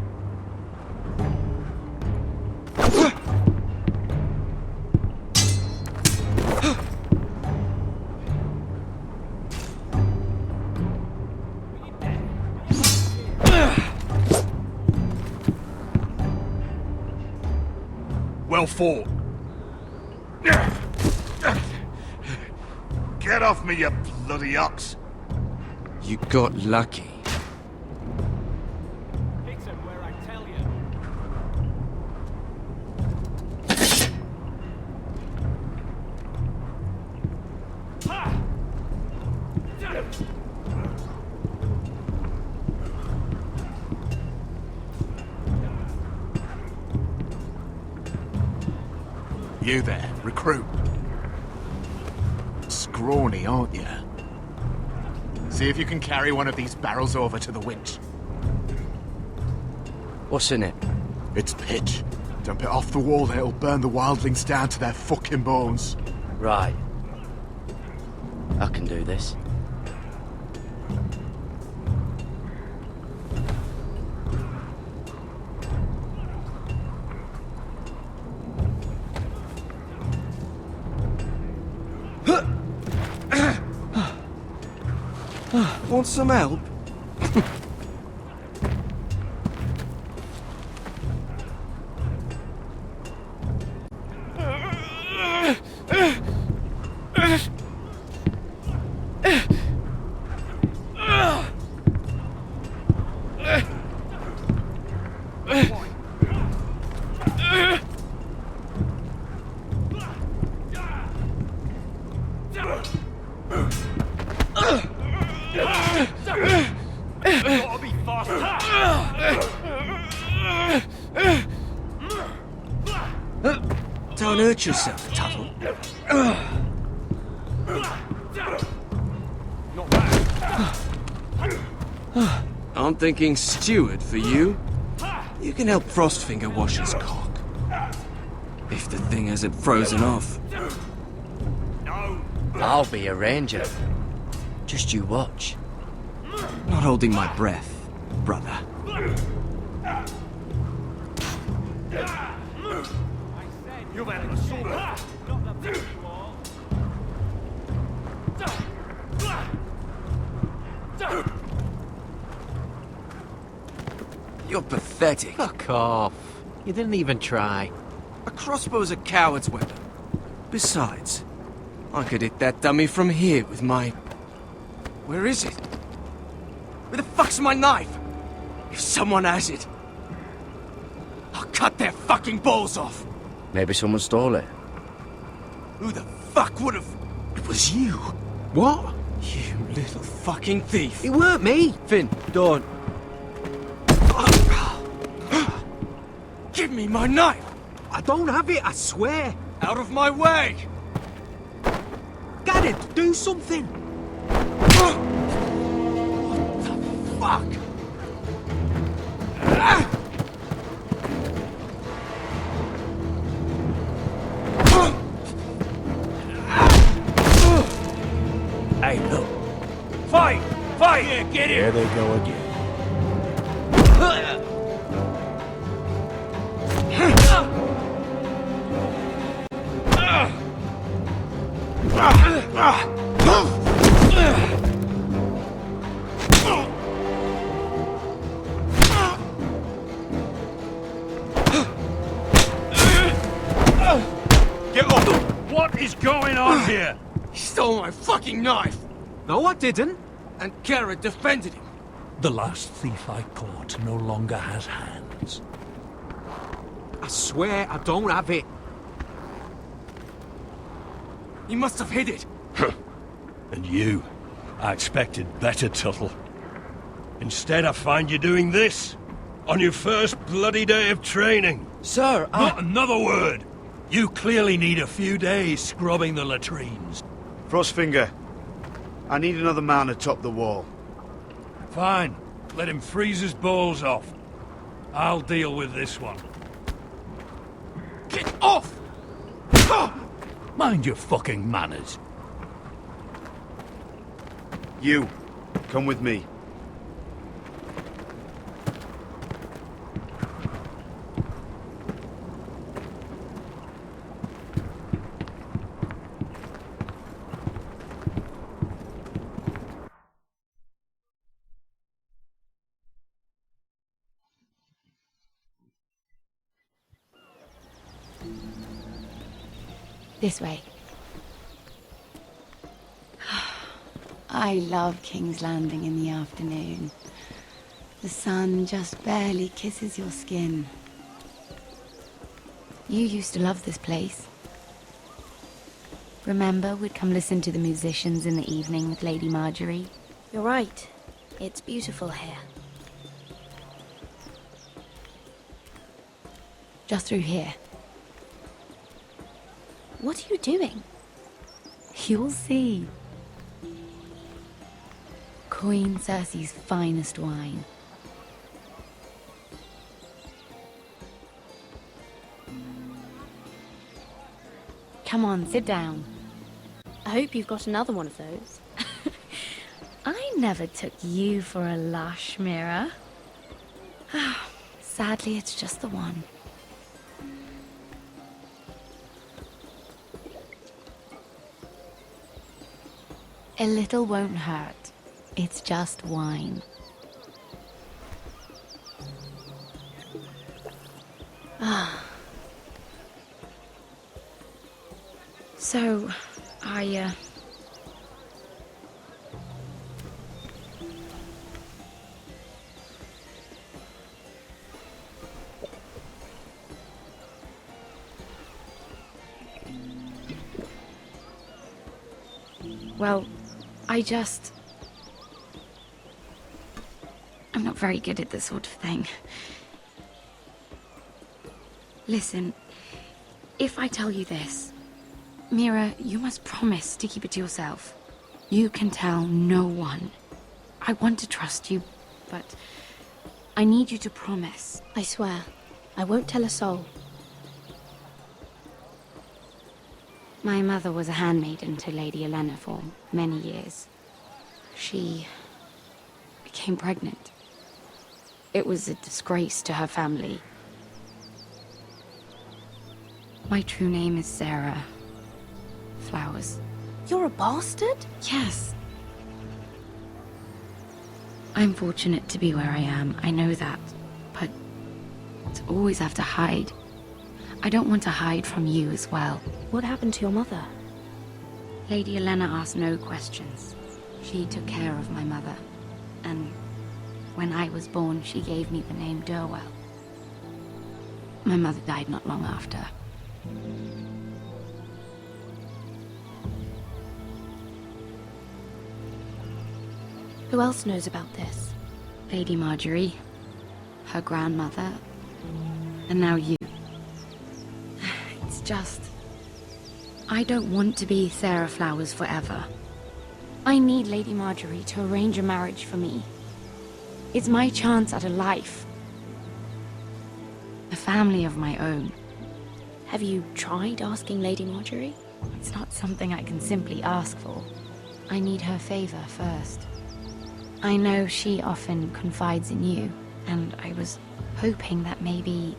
Speaker 18: Well fought.
Speaker 15: Get off me, you bloody ox!
Speaker 19: You got lucky.
Speaker 1: Fix him where I tell you.
Speaker 18: You there, recruit. Scrawny, aren't you? See if you can carry one of these barrels over to the winch.
Speaker 12: What's in it?
Speaker 18: It's pitch. Dump it off the wall, it'll burn the wildlings down to their fucking bones.
Speaker 12: Right. I can do this.
Speaker 19: Want some help?
Speaker 1: Gotta be faster.
Speaker 19: Don't hurt yourself, Tuttle.
Speaker 1: Not bad.
Speaker 19: I'm thinking steward for you. You can help Frostfinger wash his cock. If the thing hasn't frozen off.
Speaker 12: I'll be a ranger. Just you watch.
Speaker 19: Not holding my breath, brother.
Speaker 1: You better the sword. Not the bloody wall.
Speaker 19: You're pathetic.
Speaker 14: Fuck off. You didn't even try.
Speaker 19: A crossbow's a coward's weapon. Besides, I could hit that dummy from here with my... Where is it? Where the fuck's my knife? If someone has it, I'll cut their fucking balls off.
Speaker 12: Maybe someone stole it.
Speaker 19: Who the fuck would have... It was you.
Speaker 14: What?
Speaker 19: You little fucking thief.
Speaker 14: It weren't me.
Speaker 12: Finn, don't.
Speaker 19: Give me my knife.
Speaker 14: I don't have it, I swear.
Speaker 19: Out of my way.
Speaker 14: it! Do something! What the fuck?
Speaker 11: Hey, look. Fight! Fight!
Speaker 14: Yeah, get it!
Speaker 11: There they go again.
Speaker 14: Get up!
Speaker 11: What is going on here?
Speaker 19: He stole my fucking knife!
Speaker 14: No, I didn't.
Speaker 19: And Garrett defended him.
Speaker 11: The last thief I caught no longer has hands.
Speaker 14: I swear I don't have it.
Speaker 19: He must have hid it.
Speaker 11: And you? I expected better, Tuttle. Instead, I find you doing this. On your first bloody day of training.
Speaker 23: Sir,
Speaker 11: Not another word! You clearly need a few days scrubbing the latrines.
Speaker 20: Frostfinger, I need another man atop the wall.
Speaker 11: Fine. Let him freeze his balls off. I'll deal with this one.
Speaker 19: Get off!
Speaker 11: Mind your fucking manners.
Speaker 20: You, come with me.
Speaker 24: This way. I love King's Landing in the afternoon. The sun just barely kisses your skin. You used to love this place. Remember, we'd come listen to the musicians in the evening with Lady Marjorie?
Speaker 22: You're right. It's beautiful here.
Speaker 24: Just through here.
Speaker 22: What are you doing?
Speaker 24: You'll see. Queen Cersei's finest wine. Come on, sit down.
Speaker 22: I hope you've got another one of those.
Speaker 24: I never took you for a lush, Mira. Sadly, it's just the one. A little won't hurt. It's just wine. So, well, I'm not very good at this sort of thing. Listen, if I tell you this, Mira, you must promise to keep it to yourself. You can tell no one. I want to trust you, but I need you to promise.
Speaker 22: I swear, I won't tell a soul.
Speaker 24: My mother was a handmaiden to Lady Olenna for many years. She became pregnant. It was a disgrace to her family. My true name is Sarah Flowers.
Speaker 22: You're a bastard?
Speaker 24: Yes. I'm fortunate to be where I am, I know that. But to always have to hide. I don't want to hide from you as well.
Speaker 22: What happened to your mother?
Speaker 24: Lady Olenna asked no questions. She took care of my mother. And when I was born, she gave me the name Durwell. My mother died not long after.
Speaker 22: Who else knows about this?
Speaker 24: Lady Marjorie, her grandmother, and now you. It's just... I don't want to be Sarah Flowers forever. I need Lady Marjorie to arrange a marriage for me. It's my chance at a life. A family of my own.
Speaker 22: Have you tried asking Lady Marjorie?
Speaker 24: It's not something I can simply ask for. I need her favor first. I know she often confides in you, and I was hoping that maybe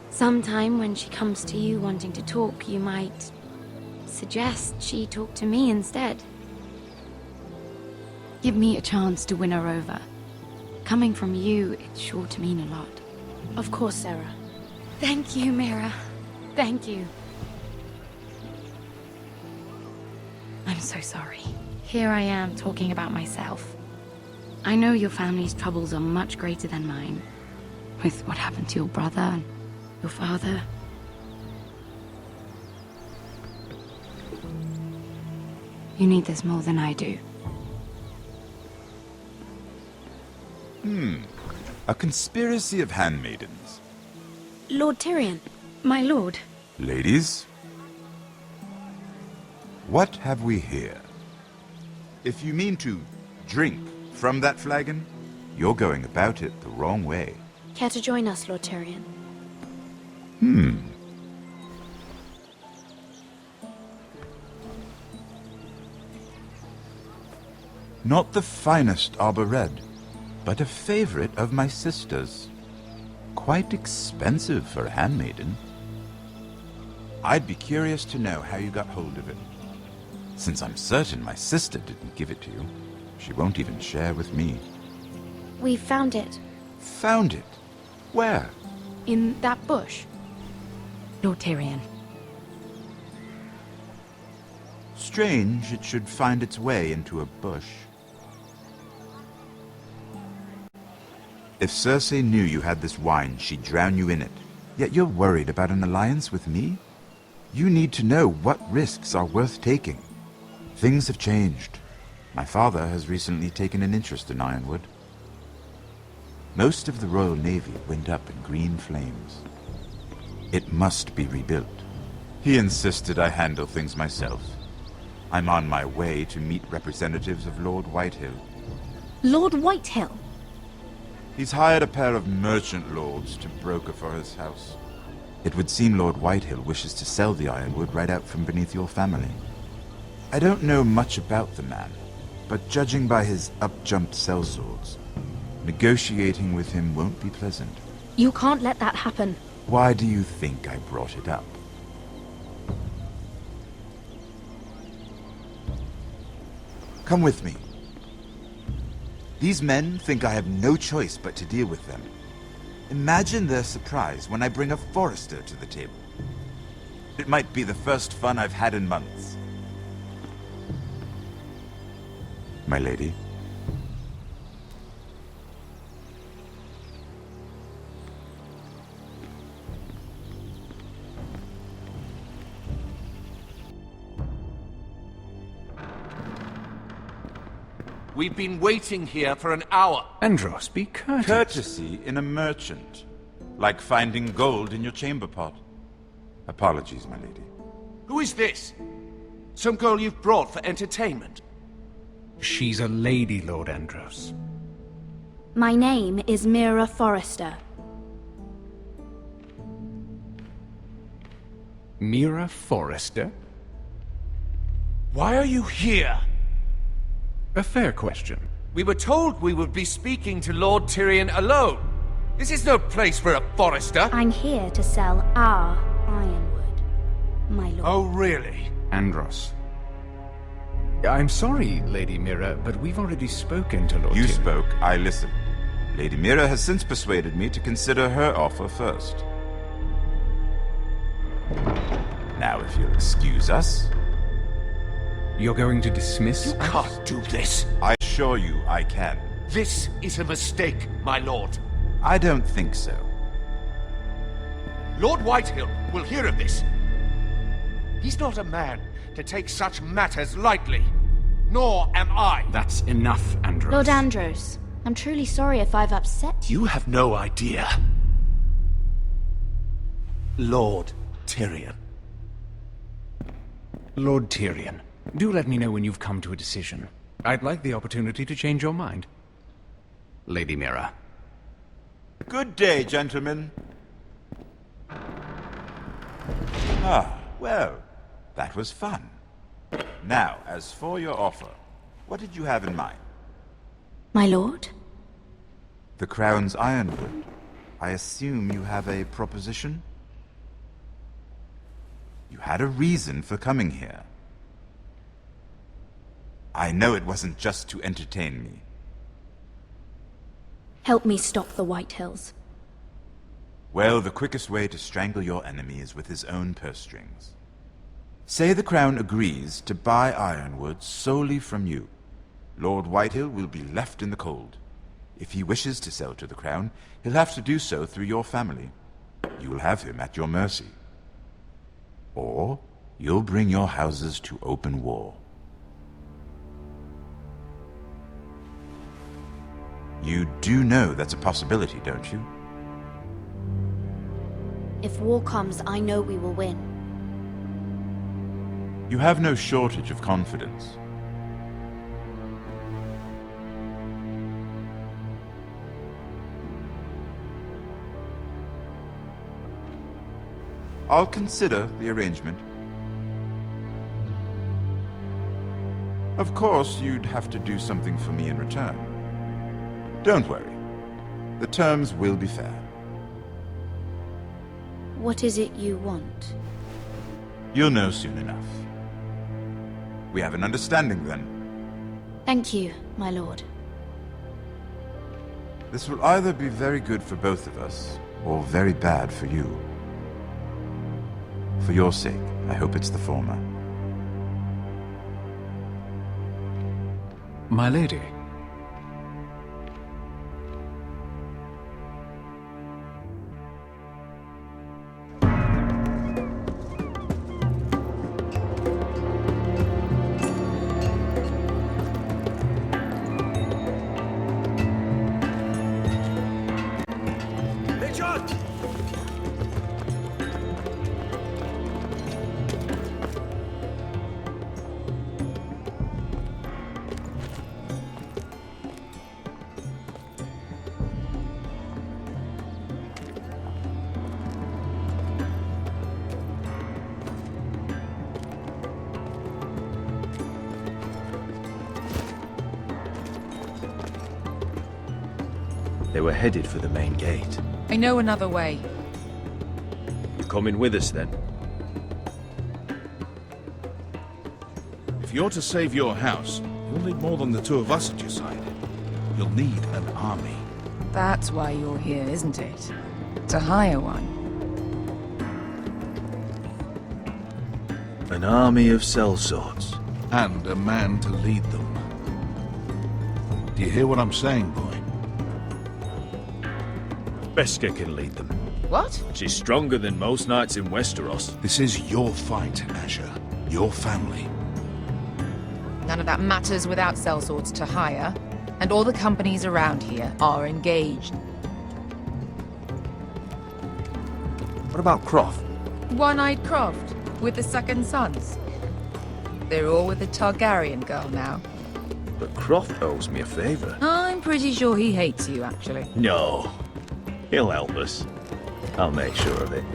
Speaker 24: sometime when she comes to you wanting to talk, you might suggest she talk to me instead. Give me a chance to win her over. Coming from you, it's sure to mean a lot.
Speaker 22: Of course, Sarah.
Speaker 24: Thank you, Mira. Thank you. I'm so sorry. Here I am talking about myself. I know your family's troubles are much greater than mine. With what happened to your brother and your father. You need this more than I do.
Speaker 3: A conspiracy of handmaidens.
Speaker 22: Lord Tyrion.
Speaker 24: My lord.
Speaker 3: Ladies, what have we here? If you mean to drink from that flagon, you're going about it the wrong way.
Speaker 22: Care to join us, Lord Tyrion?
Speaker 3: Not the finest arbor red, but a favorite of my sister's. Quite expensive for a handmaiden. I'd be curious to know how you got hold of it. Since I'm certain my sister didn't give it to you, she won't even share with me.
Speaker 22: We found it.
Speaker 3: Found it? Where?
Speaker 24: In that bush. Lord Tyrion.
Speaker 3: Strange it should find its way into a bush. If Cersei knew you had this wine, she'd drown you in it. Yet you're worried about an alliance with me? You need to know what risks are worth taking. Things have changed. My father has recently taken an interest in Ironwood. Most of the Royal Navy went up in green flames. It must be rebuilt. He insisted I handle things myself. I'm on my way to meet representatives of Lord Whitehill.
Speaker 22: Lord Whitehill?
Speaker 3: He's hired a pair of merchant lords to broker for his house. It would seem Lord Whitehill wishes to sell the Ironwood right out from beneath your family. I don't know much about the man, but judging by his up-jumped sellswords, negotiating with him won't be pleasant.
Speaker 22: You can't let that happen.
Speaker 3: Why do you think I brought it up? Come with me. These men think I have no choice but to deal with them. Imagine their surprise when I bring a Forester to the table. It might be the first fun I've had in months. My lady.
Speaker 21: We've been waiting here for an hour.
Speaker 11: Andros, be courteous.
Speaker 3: Courtesy in a merchant. Like finding gold in your chamber pot. Apologies, my lady.
Speaker 21: Who is this? Some girl you've brought for entertainment?
Speaker 11: She's a lady, Lord Andros.
Speaker 22: My name is Mira Forrester.
Speaker 11: Mira Forrester?
Speaker 21: Why are you here?
Speaker 11: A fair question.
Speaker 21: We were told we would be speaking to Lord Tyrion alone. This is no place for a Forrester.
Speaker 22: I'm here to sell our Ironwood, my lord.
Speaker 21: Oh, really?
Speaker 11: Andros. I'm sorry, Lady Mira, but we've already spoken to Lord
Speaker 3: You
Speaker 11: Tyrion.
Speaker 3: spoke, I listened. Lady Mira has since persuaded me to consider her offer first. Now, if you'll excuse us...
Speaker 11: You're going to dismiss
Speaker 21: You can't do this.
Speaker 3: I assure you I can.
Speaker 21: This is a mistake, my lord.
Speaker 3: I don't think so.
Speaker 21: Lord Whitehill will hear of this. He's not a man to take such matters lightly. Nor am I.
Speaker 11: That's enough, Andros.
Speaker 22: Lord Andros, I'm truly sorry if I've upset you.
Speaker 21: You have no idea. Lord Tyrion.
Speaker 8: Lord Tyrion, do let me know when you've come to a decision. I'd like the opportunity to change your mind. Lady Mira.
Speaker 3: Good day, gentlemen. Ah, well, that was fun. Now, as for your offer, what did you have in mind?
Speaker 22: My lord?
Speaker 3: The Crown's Ironwood. I assume you have a proposition? You had a reason for coming here. I know it wasn't just to entertain me.
Speaker 22: Help me stop the White Hills.
Speaker 3: Well, the quickest way to strangle your enemy is with his own purse strings. Say the Crown agrees to buy Ironwood solely from you. Lord Whitehill will be left in the cold. If he wishes to sell to the Crown, he'll have to do so through your family. You will have him at your mercy. Or you'll bring your houses to open war. You do know that's a possibility, don't you?
Speaker 22: If war comes, I know we will win.
Speaker 3: You have no shortage of confidence. I'll consider the arrangement. Of course, you'd have to do something for me in return. Don't worry. The terms will be fair.
Speaker 22: What is it you want?
Speaker 3: You'll know soon enough. We have an understanding then.
Speaker 22: Thank you, my lord.
Speaker 3: This will either be very good for both of us, or very bad for you. For your sake, I hope it's the former.
Speaker 8: My lady.
Speaker 16: They were headed for the main gate.
Speaker 7: I know another way.
Speaker 16: You're coming with us, then?
Speaker 21: If you're to save your house, you'll need more than the two of us at your side. You'll need an army.
Speaker 7: That's why you're here, isn't it? To hire one.
Speaker 16: An army of sellswords.
Speaker 21: And a man to lead them. Do you hear what I'm saying, boy?
Speaker 16: Beskha can lead them.
Speaker 7: What?
Speaker 16: She's stronger than most knights in Westeros.
Speaker 21: This is your fight, Asher. Your family.
Speaker 7: None of that matters without sellswords to hire, and all the companies around here are engaged.
Speaker 16: What about Croft?
Speaker 7: One-eyed Croft, with the second sons. They're all with the Targaryen girl now.
Speaker 16: But Croft owes me a favor.
Speaker 7: I'm pretty sure he hates you, actually.
Speaker 16: No. He'll help us. I'll make sure of it.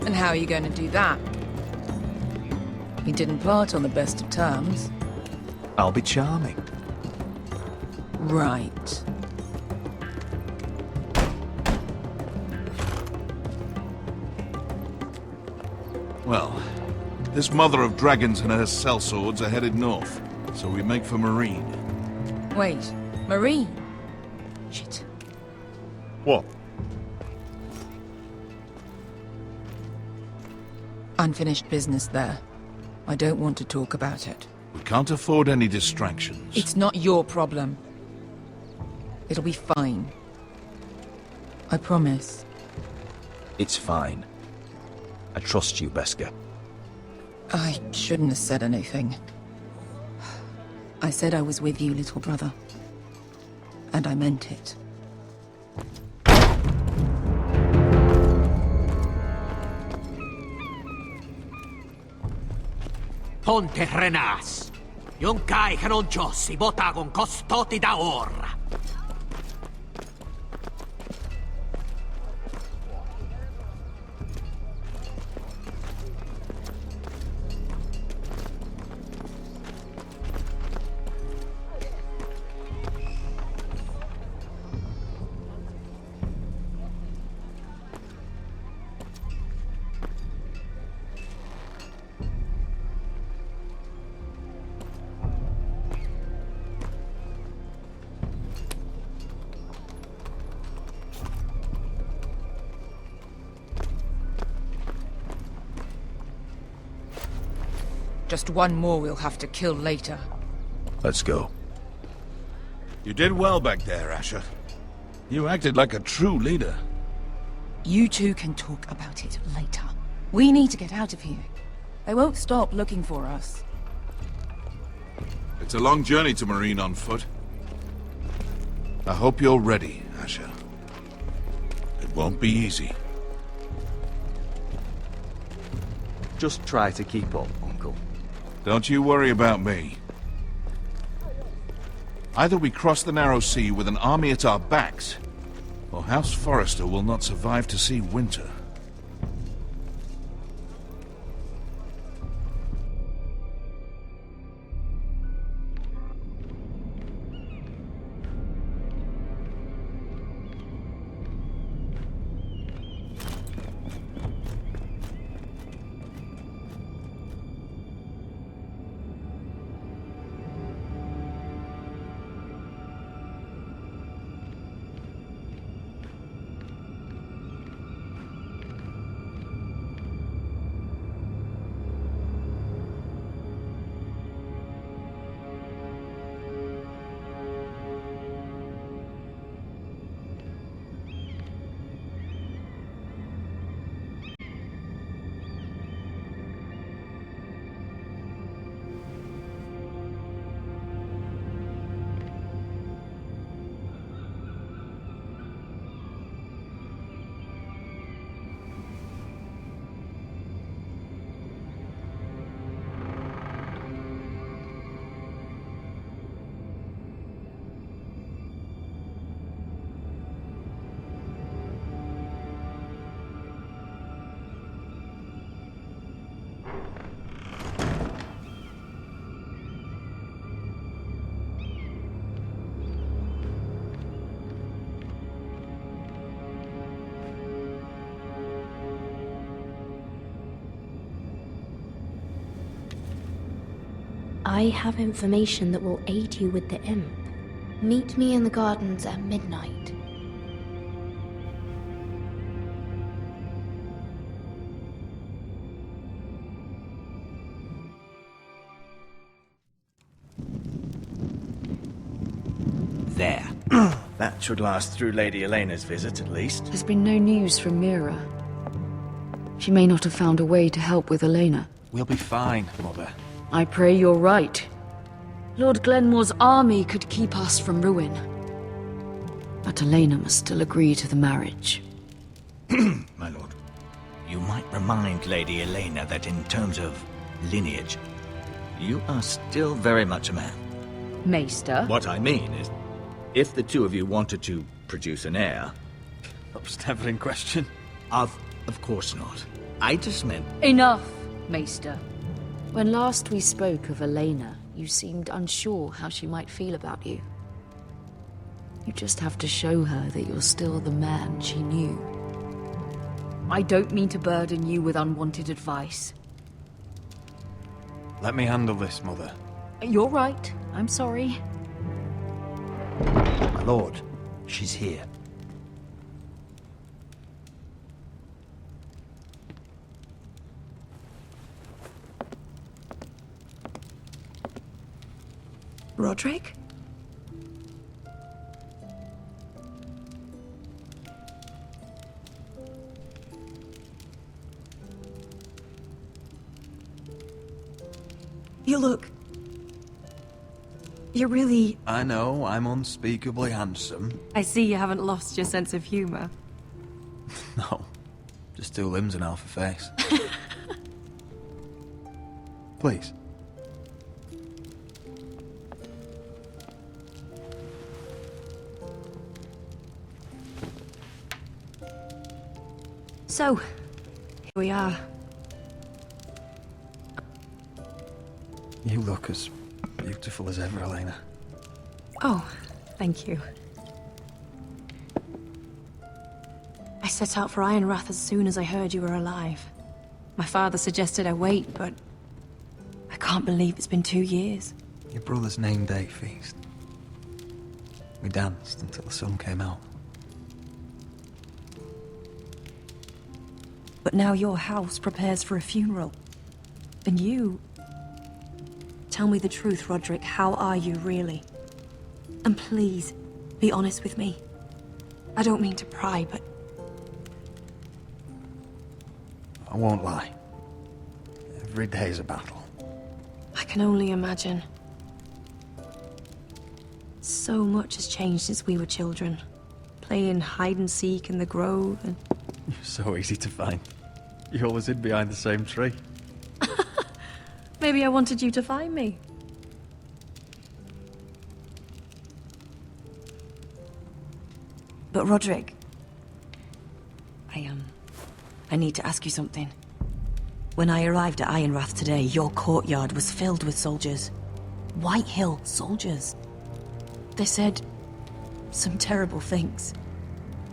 Speaker 7: And how are you going to do that? He didn't part on the best of terms.
Speaker 16: I'll be charming.
Speaker 7: Right.
Speaker 21: Well, this mother of dragons and her sellswords are headed north, so we make for Marine.
Speaker 7: Wait, Marine? Shit.
Speaker 16: What?
Speaker 7: Unfinished business there. I don't want to talk about it.
Speaker 21: We can't afford any distractions.
Speaker 7: It's not your problem. It'll be fine. I promise.
Speaker 16: It's fine. I trust you, Beskha.
Speaker 7: I shouldn't have said anything. I said I was with you, little brother. And I meant it.
Speaker 14: Ponte renas. Yon kai canonchos si bota con costoti da ora.
Speaker 7: Just one more we'll have to kill later.
Speaker 11: Let's go. You did well back there, Asher. You acted like a true leader.
Speaker 7: You two can talk about it later. We need to get out of here. They won't stop looking for us.
Speaker 11: It's a long journey to Marine on foot. I hope you're ready, Asher. It won't be easy.
Speaker 16: Just try to keep up, Uncle.
Speaker 11: Don't you worry about me. Either we cross the narrow sea with an army at our backs, or House Forrester will not survive to see winter.
Speaker 22: I have information that will aid you with the imp. Meet me in the gardens at midnight.
Speaker 2: There. That should last through Lady Elena's visit, at least.
Speaker 5: There's been no news from Mira. She may not have found a way to help with Elena.
Speaker 2: We'll be fine, Mother.
Speaker 5: I pray you're right. Lord Glenmore's army could keep us from ruin. But Elena must still agree to the marriage.
Speaker 2: My lord. You might remind Lady Elena that in terms of lineage, you are still very much a man.
Speaker 5: Maester?
Speaker 2: What I mean is, if the two of you wanted to produce an heir... That was never in question. Of course not. I just meant...
Speaker 5: Enough, Maester. When last we spoke of Elena, you seemed unsure how she might feel about you. You just have to show her that you're still the man she knew. I don't mean to burden you with unwanted advice.
Speaker 16: Let me handle this, Mother.
Speaker 5: You're right. I'm sorry.
Speaker 2: My lord, she's here.
Speaker 7: Roderick? You look... You're really...
Speaker 16: I know, I'm unspeakably handsome.
Speaker 24: I see you haven't lost your sense of humor.
Speaker 16: No, just two limbs and half a face. Please,
Speaker 6: So, here we are.
Speaker 16: You look as beautiful as ever, Elena.
Speaker 6: Oh, thank you. I set out for Ironrath as soon as I heard you were alive. My father suggested I wait, but I can't believe it's been 2 years.
Speaker 16: Your brother's name day feast. We danced until the sun came out.
Speaker 6: But now your house prepares for a funeral. And you... Tell me the truth, Roderick. How are you, really? And please, be honest with me. I don't mean to pry, but...
Speaker 16: I won't lie. Every day's a battle.
Speaker 6: I can only imagine. So much has changed since we were children. Playing hide and seek in the grove and...
Speaker 16: You're so easy to find. You always hid behind the same tree.
Speaker 6: Maybe I wanted you to find me. But Roderick... I need to ask you something. When I arrived at Ironrath today, your courtyard was filled with soldiers. White Hill soldiers. They said some terrible things.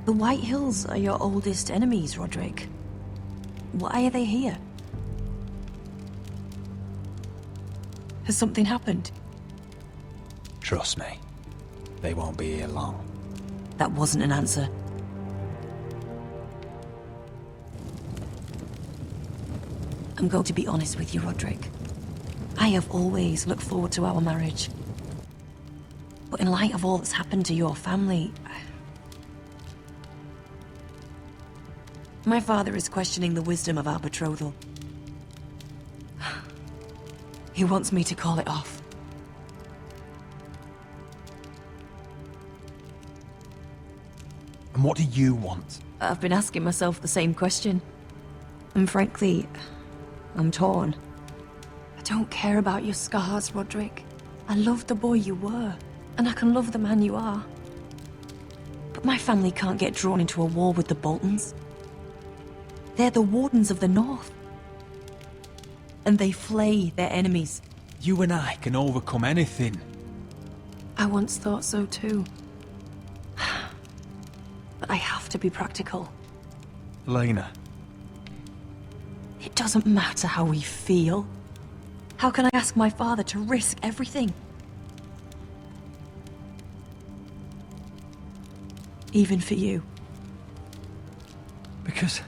Speaker 6: The White Hills are your oldest enemies, Roderick. Why are they here? Has something happened?
Speaker 16: Trust me. They won't be here long.
Speaker 6: That wasn't an answer. I'm going to be honest with you, Roderick. I have always looked forward to our marriage. But in light of all that's happened to your family... My father is questioning the wisdom of our betrothal. He wants me to call it off.
Speaker 16: And what do you want?
Speaker 6: I've been asking myself the same question. And frankly, I'm torn. I don't care about your scars, Roderick. I love the boy you were, and I can love the man you are. But my family can't get drawn into a war with the Boltons. They're the Wardens of the North. And they flay their enemies.
Speaker 16: You and I can overcome anything.
Speaker 6: I once thought so too. But I have to be practical.
Speaker 16: Elena.
Speaker 6: It doesn't matter how we feel. How can I ask my father to risk everything? Even for you.
Speaker 16: Because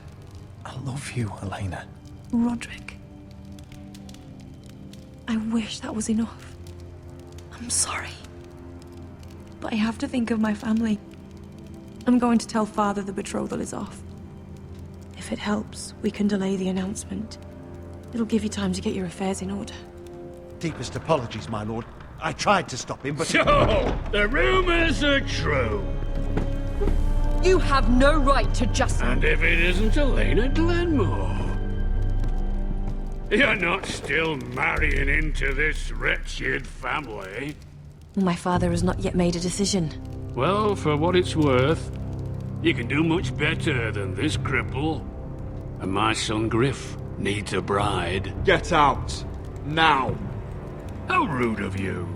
Speaker 16: I love you, Elena.
Speaker 6: Roderick. I wish that was enough. I'm sorry. But I have to think of my family. I'm going to tell Father the betrothal is off. If it helps, we can delay the announcement. It'll give you time to get your affairs in order.
Speaker 4: Deepest apologies, my lord. I tried to stop him, but...
Speaker 11: So, the rumors are true.
Speaker 5: You have no right to just...
Speaker 11: And if it isn't Elena Glenmore? You're not still marrying into this wretched family?
Speaker 6: My father has not yet made a decision.
Speaker 11: Well, for what it's worth, you can do much better than this cripple. And my son Griff needs a bride.
Speaker 16: Get out! Now!
Speaker 11: How rude of you.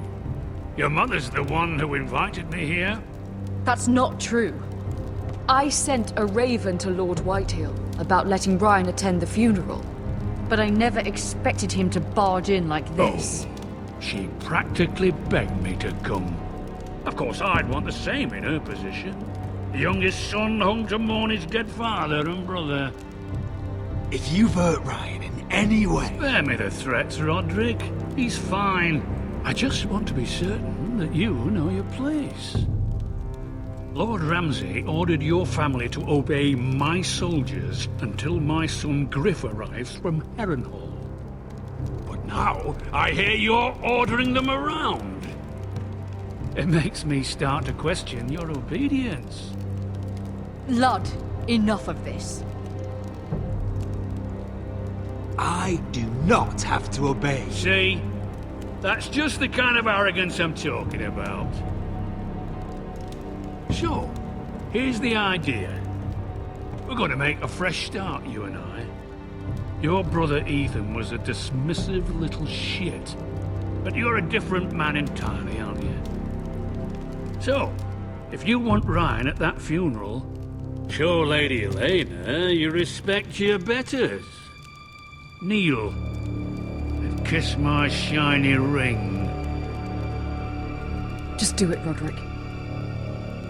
Speaker 11: Your mother's the one who invited me here?
Speaker 5: That's not true. I sent a raven to Lord Whitehill about letting Brian attend the funeral. But I never expected him to barge in like this.
Speaker 11: Oh, she practically begged me to come. Of course, I'd want the same in her position. The youngest son home to mourn his dead father and brother.
Speaker 16: If you've hurt Ryan in any way...
Speaker 11: Spare me the threats, Roderick. He's fine. I just want to be certain that you know your place. Lord Ramsay ordered your family to obey my soldiers until my son Griff arrives from Harrenhal. But now, I hear you're ordering them around. It makes me start to question your obedience.
Speaker 5: Lud, enough of this.
Speaker 16: I do not have to obey.
Speaker 11: See? That's just the kind of arrogance I'm talking about. Sure, here's the idea. We're going to make a fresh start, you and I. Your brother Ethan was a dismissive little shit. But you're a different man entirely, aren't you? So, if you want Ryan at that funeral, show Lady Elena you respect your betters. Kneel and kiss my shiny ring.
Speaker 5: Just do it, Roderick.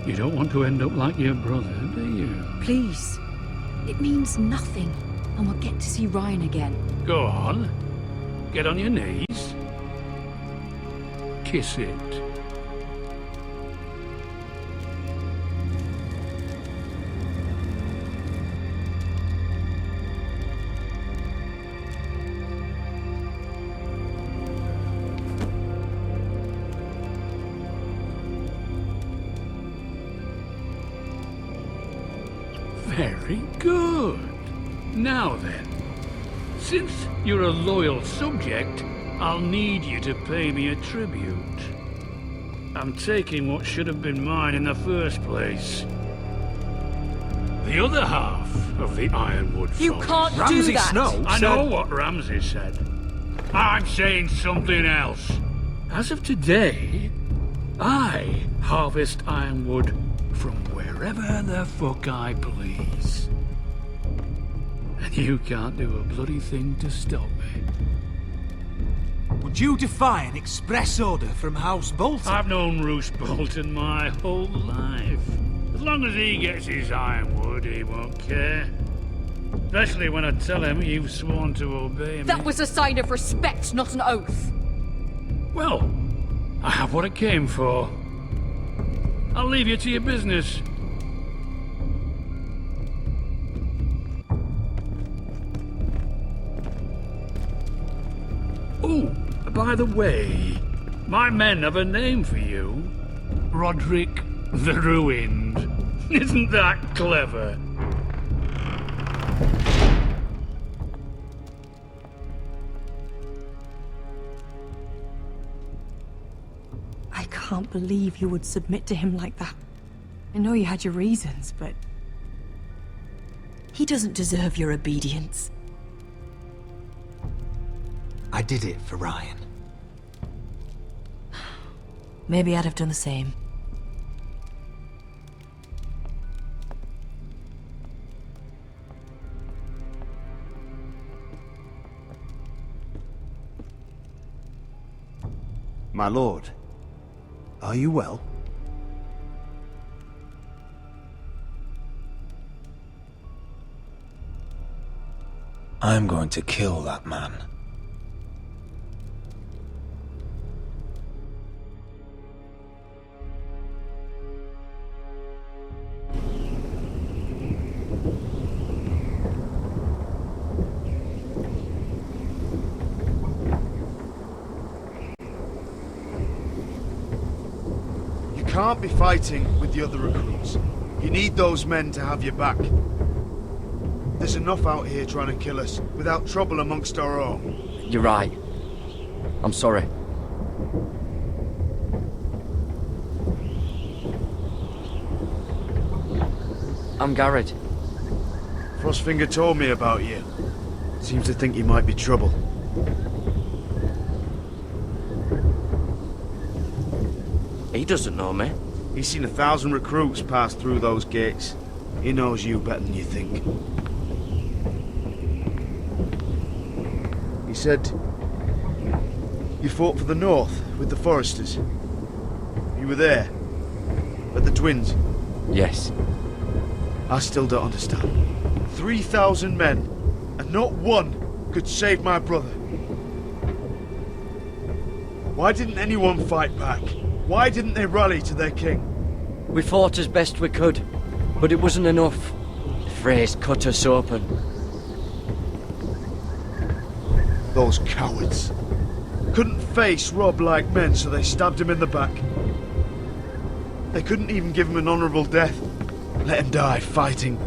Speaker 11: You don't want to end up like your brother, do you?
Speaker 5: Please. It means nothing, and we'll get to see Ryan again.
Speaker 11: Go on. Get on your knees. Kiss it. Very good. Now then, since you're a loyal subject, I'll need you to pay me a tribute. I'm taking what should have been mine in the first place. The other half of the Ironwood Forest.
Speaker 6: You can't do that!
Speaker 11: Snow I know what Ramsay said. I'm saying something else. As of today, I harvest Ironwood from wherever the fuck I please. And you can't do a bloody thing to stop me.
Speaker 18: Would you defy an express order from House Bolton?
Speaker 11: I've known Roose Bolton my whole life. As long as he gets his ironwood, he won't care. Especially when I tell him you've sworn to obey me.
Speaker 5: That was a sign of respect, not an oath.
Speaker 11: Well, I have what I came for. I'll leave you to your business. Oh, by the way, my men have a name for you. Roderick the Ruined. Isn't that clever?
Speaker 6: I can't believe you would submit to him like that. I know you had your reasons, but... he doesn't deserve your obedience.
Speaker 18: I did it for Ryan.
Speaker 6: Maybe I'd have done the same.
Speaker 4: My lord, are you well?
Speaker 9: I'm going to kill that man.
Speaker 4: You can't be fighting with the other recruits. You need those men to have your back. There's enough out here trying to kill us, without trouble amongst our own.
Speaker 12: You're right. I'm sorry. I'm Garrett.
Speaker 4: Frostfinger told me about you. Seems to think you might be trouble.
Speaker 12: He doesn't know me.
Speaker 4: He's seen 1,000 recruits pass through those gates. He knows you better than you think. He said you fought for the North with the Foresters. You were there, at the Twins.
Speaker 12: Yes.
Speaker 4: I still don't understand. 3,000 men, and not one could save my brother. Why didn't anyone fight back? Why didn't they rally to their king?
Speaker 12: We fought as best we could, but it wasn't enough. The Freys cut us open.
Speaker 4: Those cowards. Couldn't face Rob like men, so they stabbed him in the back. They couldn't even give him an honourable death. Let him die fighting.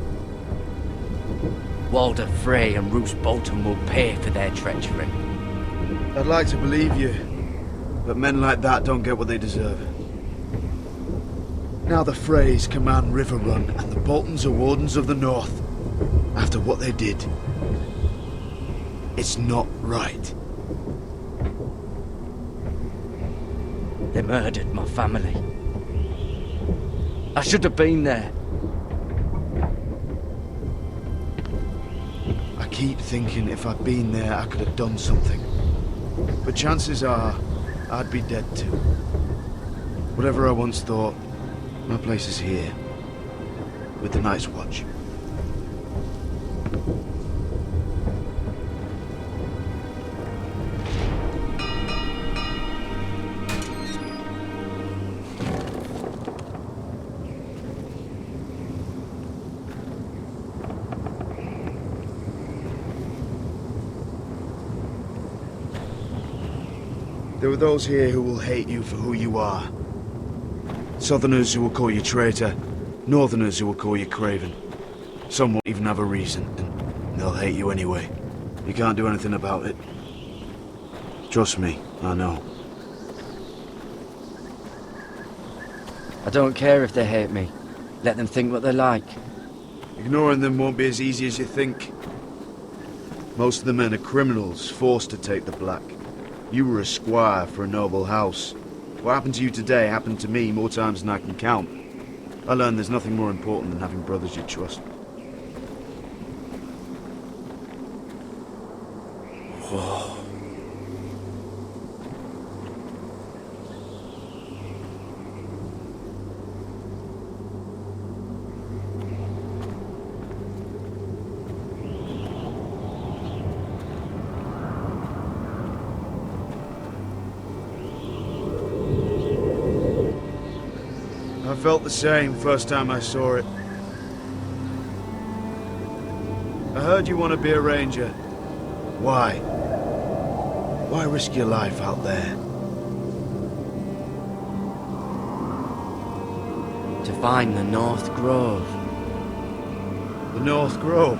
Speaker 12: Walder Frey and Roose Bolton will pay for their treachery.
Speaker 4: I'd like to believe you, but men like that don't get what they deserve. Now the Freys command River Run, and the Boltons are Wardens of the North.
Speaker 10: After what they did, it's not right.
Speaker 12: They murdered my family. I should have been there.
Speaker 10: I keep thinking if I'd been there, I could have done something. But chances are, I'd be dead too. Whatever I once thought, my place is here. With the Night's Watch. There are those here who will hate you for who you are. Southerners who will call you traitor, Northerners who will call you craven. Some won't even have a reason, and they'll hate you anyway. You can't do anything about it. Trust me, I know.
Speaker 12: I don't care if they hate me. Let them think what they like.
Speaker 10: Ignoring them won't be as easy as you think. Most of the men are criminals, forced to take the black. You were a squire for a noble house. What happened to you today happened to me more times than I can count. I learned there's nothing more important than having brothers you trust. Whoa. I felt the same first time I saw it. I heard you want to be a ranger. Why? Why risk your life out there?
Speaker 12: To find the North Grove.
Speaker 10: The North Grove?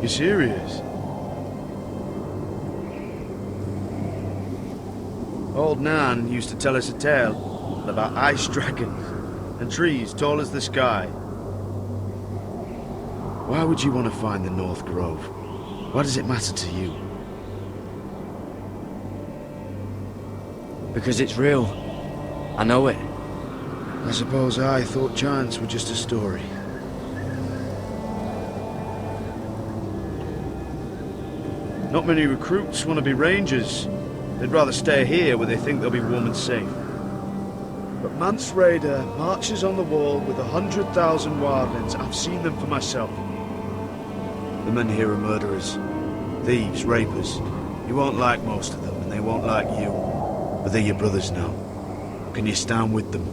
Speaker 10: You serious? Old Nan used to tell us a tale about ice dragons and trees tall as the sky. Why would you want to find the North Grove? Why does it matter to you?
Speaker 12: Because it's real. I know it.
Speaker 10: I suppose I thought giants were just a story. Not many recruits want to be rangers. They'd rather stay here where they think they'll be warm and safe. But Mance Rayder marches on the wall with 100,000 wildlings. I've seen them for myself. The men here are murderers, thieves, rapers. You won't like most of them, and they won't like you. But they're your brothers now. Can you stand with them?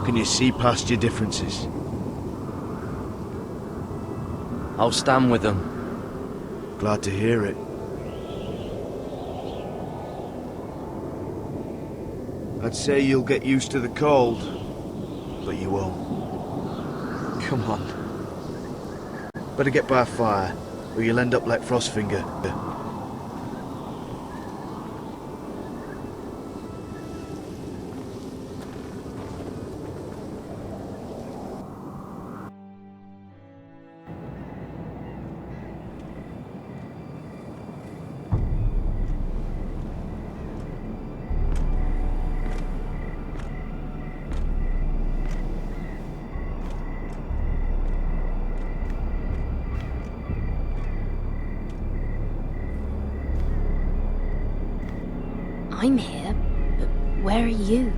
Speaker 10: Can you see past your differences?
Speaker 12: I'll stand with them.
Speaker 10: Glad to hear it. I'd say you'll get used to the cold, but you won't. Come on. Better get by a fire, or you'll end up like Frostfinger.
Speaker 22: I'm here, but where are you?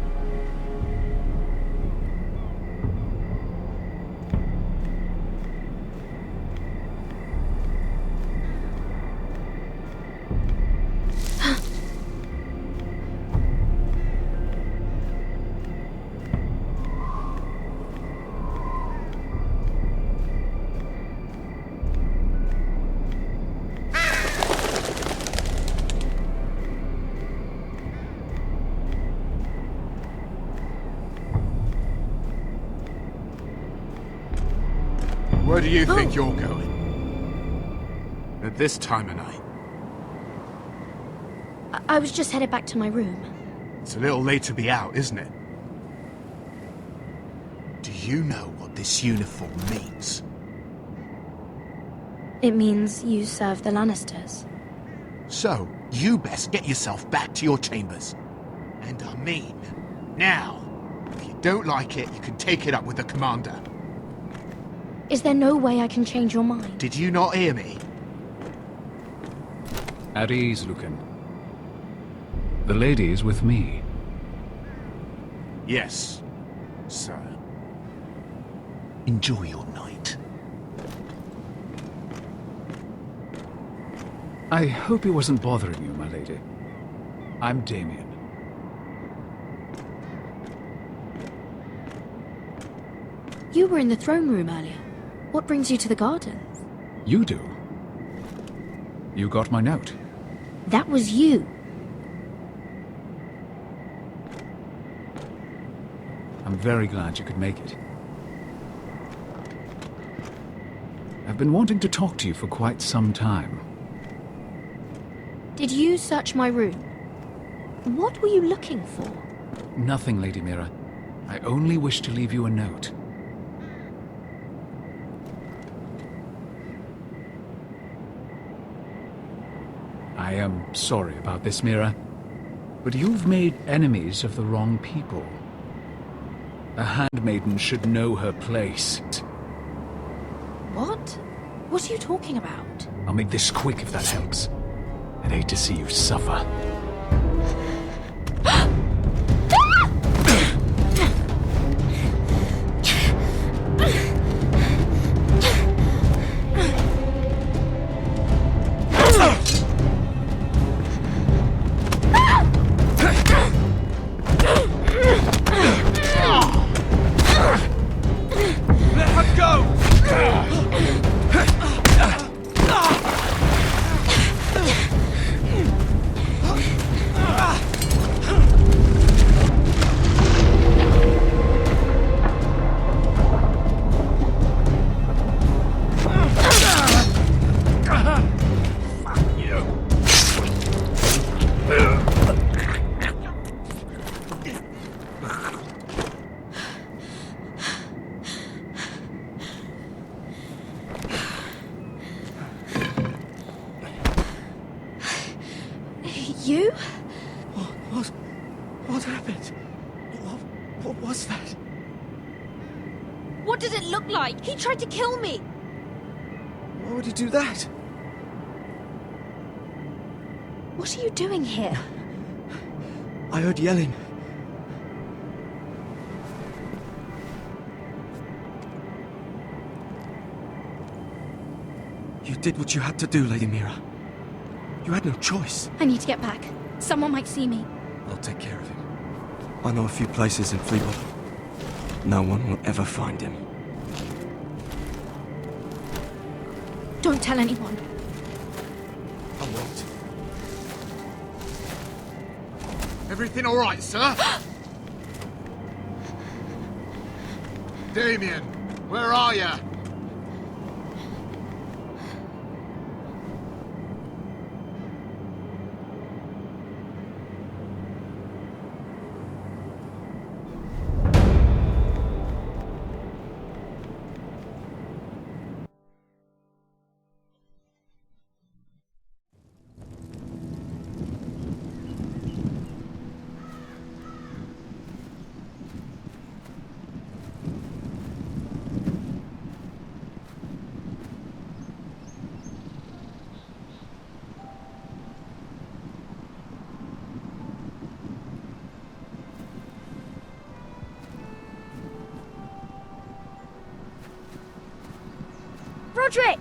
Speaker 13: Where do you think you're going? At this time of night?
Speaker 22: I was just headed back to my room.
Speaker 13: It's a little late to be out, isn't it? Do
Speaker 1: you know what this uniform means?
Speaker 22: It means you serve the Lannisters.
Speaker 1: So, you best get yourself back to your chambers. And I mean, now. If you don't like it, you can take it up with the commander.
Speaker 22: Is there no way I can change your mind?
Speaker 1: Did you not hear me?
Speaker 8: At ease, Lucan. The lady is with me.
Speaker 1: Yes, sir. Enjoy your night.
Speaker 8: I hope he wasn't bothering you, my lady. I'm Damien.
Speaker 22: You were in the throne room earlier. What brings you to the gardens?
Speaker 8: You do? You got my note.
Speaker 22: That was you.
Speaker 8: I'm very glad you could make it. I've been wanting to talk to you for quite some time.
Speaker 22: Did you search my room? What were you looking for?
Speaker 8: Nothing, Lady Mira. I only wish to leave you a note. I am sorry about this, Mira, but you've made enemies of the wrong people. A handmaiden should know her place.
Speaker 22: What? What are you talking about?
Speaker 8: I'll make this quick if that helps. I'd hate to see you suffer.
Speaker 22: You?
Speaker 19: What happened? What was that?
Speaker 22: What did it look like? He tried to kill me!
Speaker 19: Why would he do that?
Speaker 22: What are you doing here?
Speaker 19: I heard yelling. You did what you had to do, Lady Mira. You had no choice.
Speaker 22: I need to get back. Someone might see me.
Speaker 19: I'll take care of him. I know a few places in Fleetwood. No one will ever find him.
Speaker 22: Don't tell anyone.
Speaker 19: I won't.
Speaker 13: Everything all right, sir? Damien, where are you?
Speaker 22: Roderick!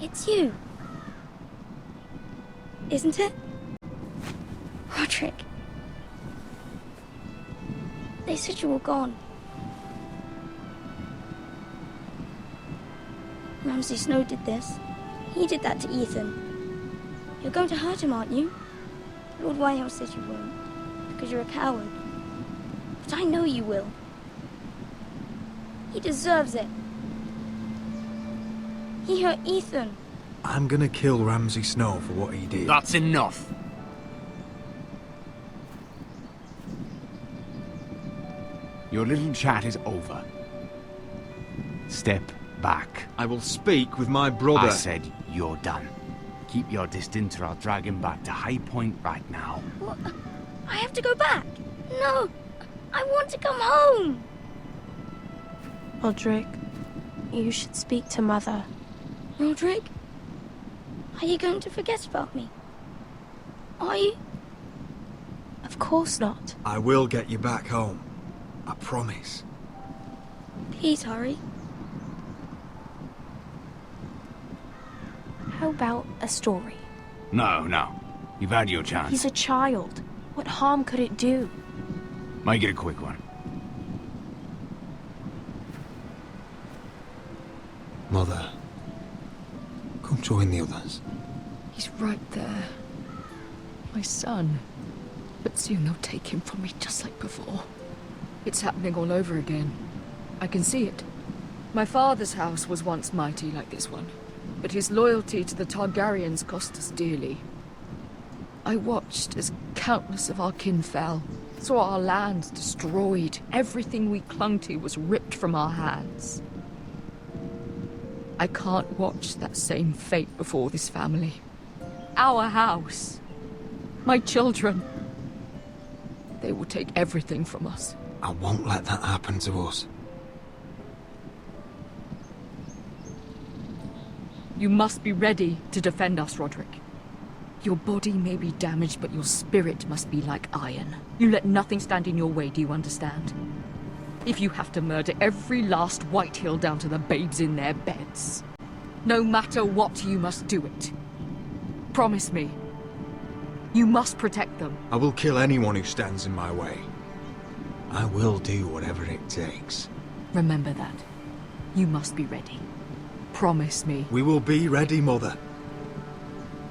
Speaker 22: It's you. Isn't it? Roderick. They said you were gone. Ramsay Snow did this. He did that to Ethan. You're going to hurt him, aren't you? Lord Whitehouse said you won't, because you're a coward. But I know you will. He deserves it. He hurt Ethan.
Speaker 18: I'm gonna kill Ramsay Snow for what he did.
Speaker 13: That's enough. Your little chat is over. Step back.
Speaker 16: I will speak with my brother.
Speaker 13: I said you're done. Keep your distance or I'll drag him back to High Point right now.
Speaker 22: What? I have to go back. No, I want to come home.
Speaker 15: Roderick, you should speak to Mother.
Speaker 22: Roderick, are you going to forget about me? Are you?
Speaker 15: Of course not.
Speaker 16: I will get you back home. I promise.
Speaker 22: Please hurry.
Speaker 15: How about a story?
Speaker 13: No. You've had your chance.
Speaker 15: He's a child. What harm could it do?
Speaker 13: Make it a quick one.
Speaker 9: Mother, come join the others.
Speaker 5: He's right there. My son. But soon they'll take him from me just like before. It's happening all over again. I can see it. My father's house was once mighty like this one, but his loyalty to the Targaryens cost us dearly. I watched as countless of our kin fell, saw our lands destroyed, everything we clung to was ripped from our hands. I can't watch that same fate before this family. Our house. My children. They will take everything from us.
Speaker 9: I won't let that happen to us.
Speaker 5: You must be ready to defend us, Roderick. Your body may be damaged, but your spirit must be like iron. You let nothing stand in your way, do you understand? If you have to murder every last Whitehill down to the babes in their beds. No matter what, you must do it. Promise me. You must protect them.
Speaker 16: I will kill anyone who stands in my way. I will do whatever it takes.
Speaker 5: Remember that. You must be ready. Promise me.
Speaker 16: We will be ready, Mother.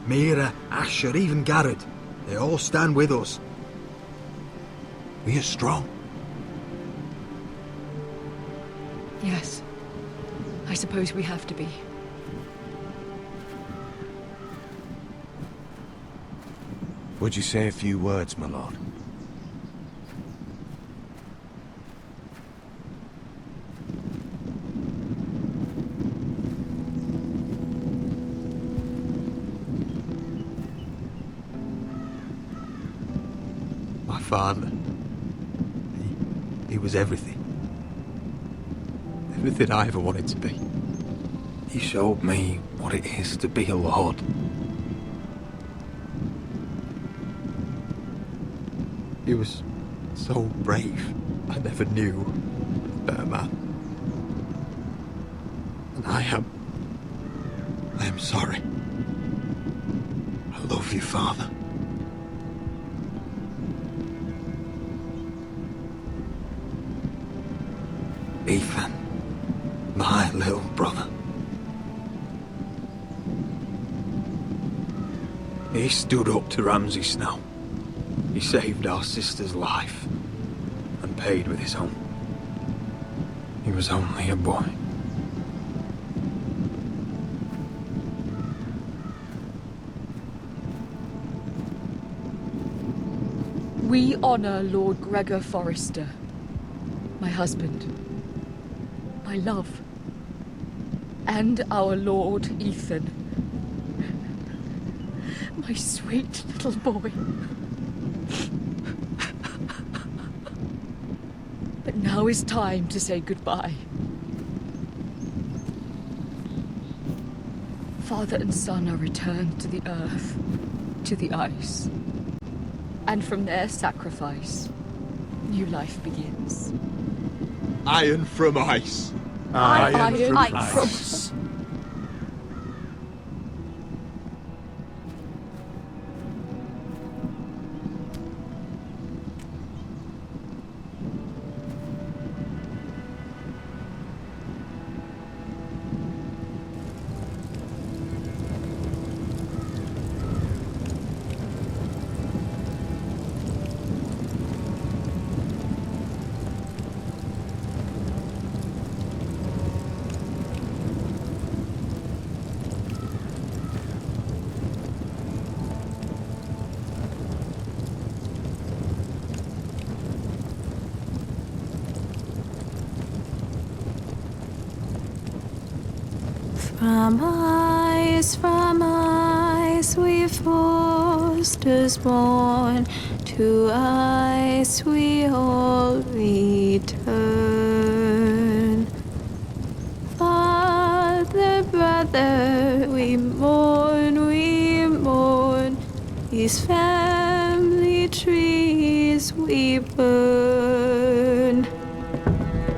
Speaker 16: Mira, Asher, even Garrett. They all stand with us. We are strong.
Speaker 5: Yes. I suppose we have to be.
Speaker 9: Would you say a few words, my lord?
Speaker 16: My father. He was everything. Everything I ever wanted to be.
Speaker 9: He showed me what it is to be a lord.
Speaker 16: He was so brave. I never knew a better man. And I am sorry. I love you, Father. Ethan, my little brother. He stood up to Ramsay Snow. He saved our sister's life and paid with his own. He was only a boy.
Speaker 5: We honor Lord Gregor Forrester, my husband, my love, and our Lord Ethan, my sweet little boy. But now is time to say goodbye. Father and son are returned to the earth, to the ice. And from their sacrifice, new life begins.
Speaker 16: Iron from ice.
Speaker 5: Iron from ice.
Speaker 3: from ice we forced us born, to ice we all return. Father, brother, we mourn, these family trees we burn.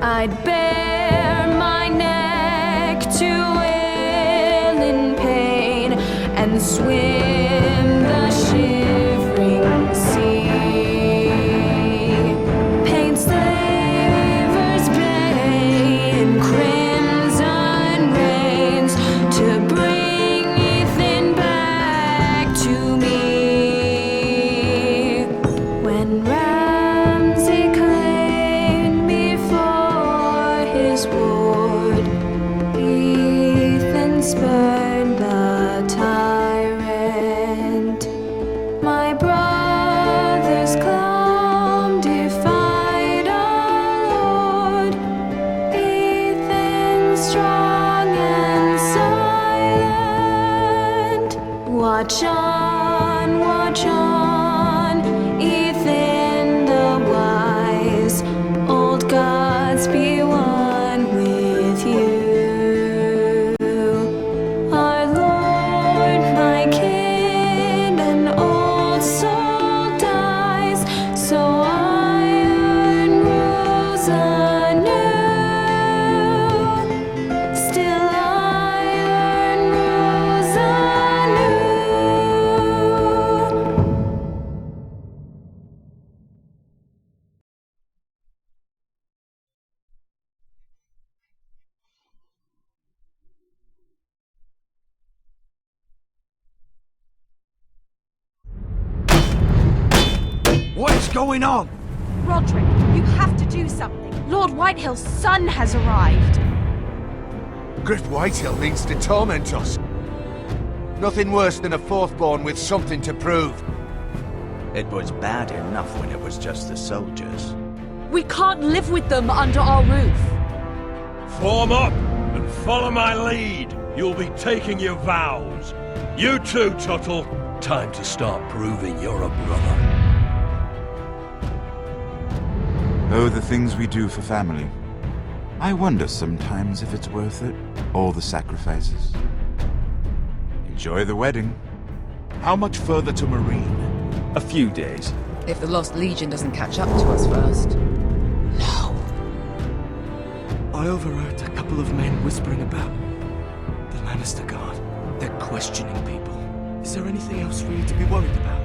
Speaker 3: I'd bare my neck to wail in pain and swim the shivering sea. Paint slavers' bane, crimson rains to bring Ethan back to me. When Ramsay claimed me for his ward, Ethan spurned the tyrant. My brothers come defied our Lord. Ethan strong and silent. Watch on, Ethan the wise. Old gods be one with you. Our Lord, my King, an old soul dies, so iron rules anew. Still iron rules anew.
Speaker 19: What's going on?
Speaker 15: Roderick, you have to do something. Lord Whitehill's son has arrived.
Speaker 21: Griff Whitehill means to torment us. Nothing worse than a fourthborn with something to prove.
Speaker 2: It was bad enough when it was just the soldiers.
Speaker 15: We can't live with them under our roof.
Speaker 11: Form up and follow my lead. You'll be taking your vows. You too, Tuttle. Time to start proving you're a brother.
Speaker 17: Oh, the things we do for family. I wonder sometimes if it's worth it, all the sacrifices. Enjoy the wedding.
Speaker 21: How much further to Marine?
Speaker 13: A few days.
Speaker 7: If the Lost Legion doesn't catch up to us first.
Speaker 19: I overheard a couple of men whispering about the Lannister Guard. They're questioning people. Is there anything else really to be worried about?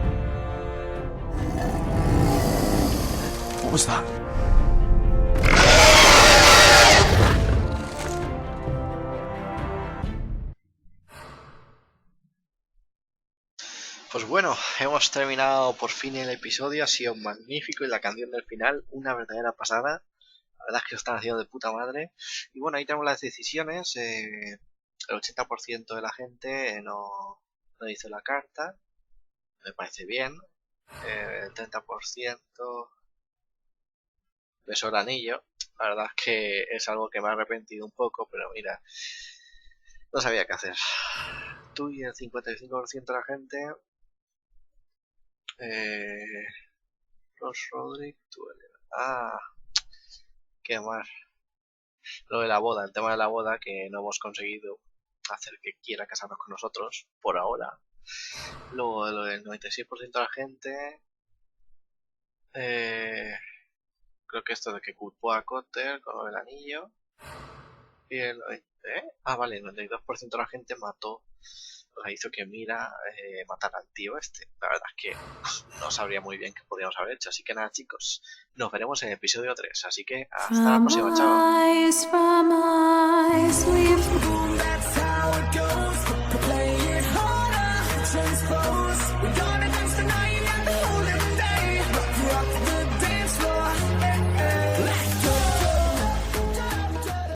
Speaker 19: What was that?
Speaker 20: Pues bueno, hemos terminado por fin el episodio, ha sido magnífico y la canción del final, una verdadera pasada. La verdad es que lo están haciendo de puta madre. Y bueno, ahí tenemos las decisiones. El 80% de la gente no hizo la carta. Me parece bien. El 30% besó el anillo. La verdad es que es algo que me ha arrepentido un poco, pero mira, no sabía qué hacer. Tú y el 55% de la gente. Roderick, tú. Qué mal. Lo de la boda, el tema de la boda, que no hemos conseguido hacer que quiera casarnos con nosotros, por ahora. Luego lo del 96% de la gente. Creo que esto de que culpó a Cotter con lo del anillo. Y el vale, el 92% de la gente mató. O sea, hizo que Mira matara al tío este. La verdad es que no sabría muy bien qué podríamos haber hecho. Así que nada, chicos, nos veremos en el episodio 3. Así que hasta la próxima, chao.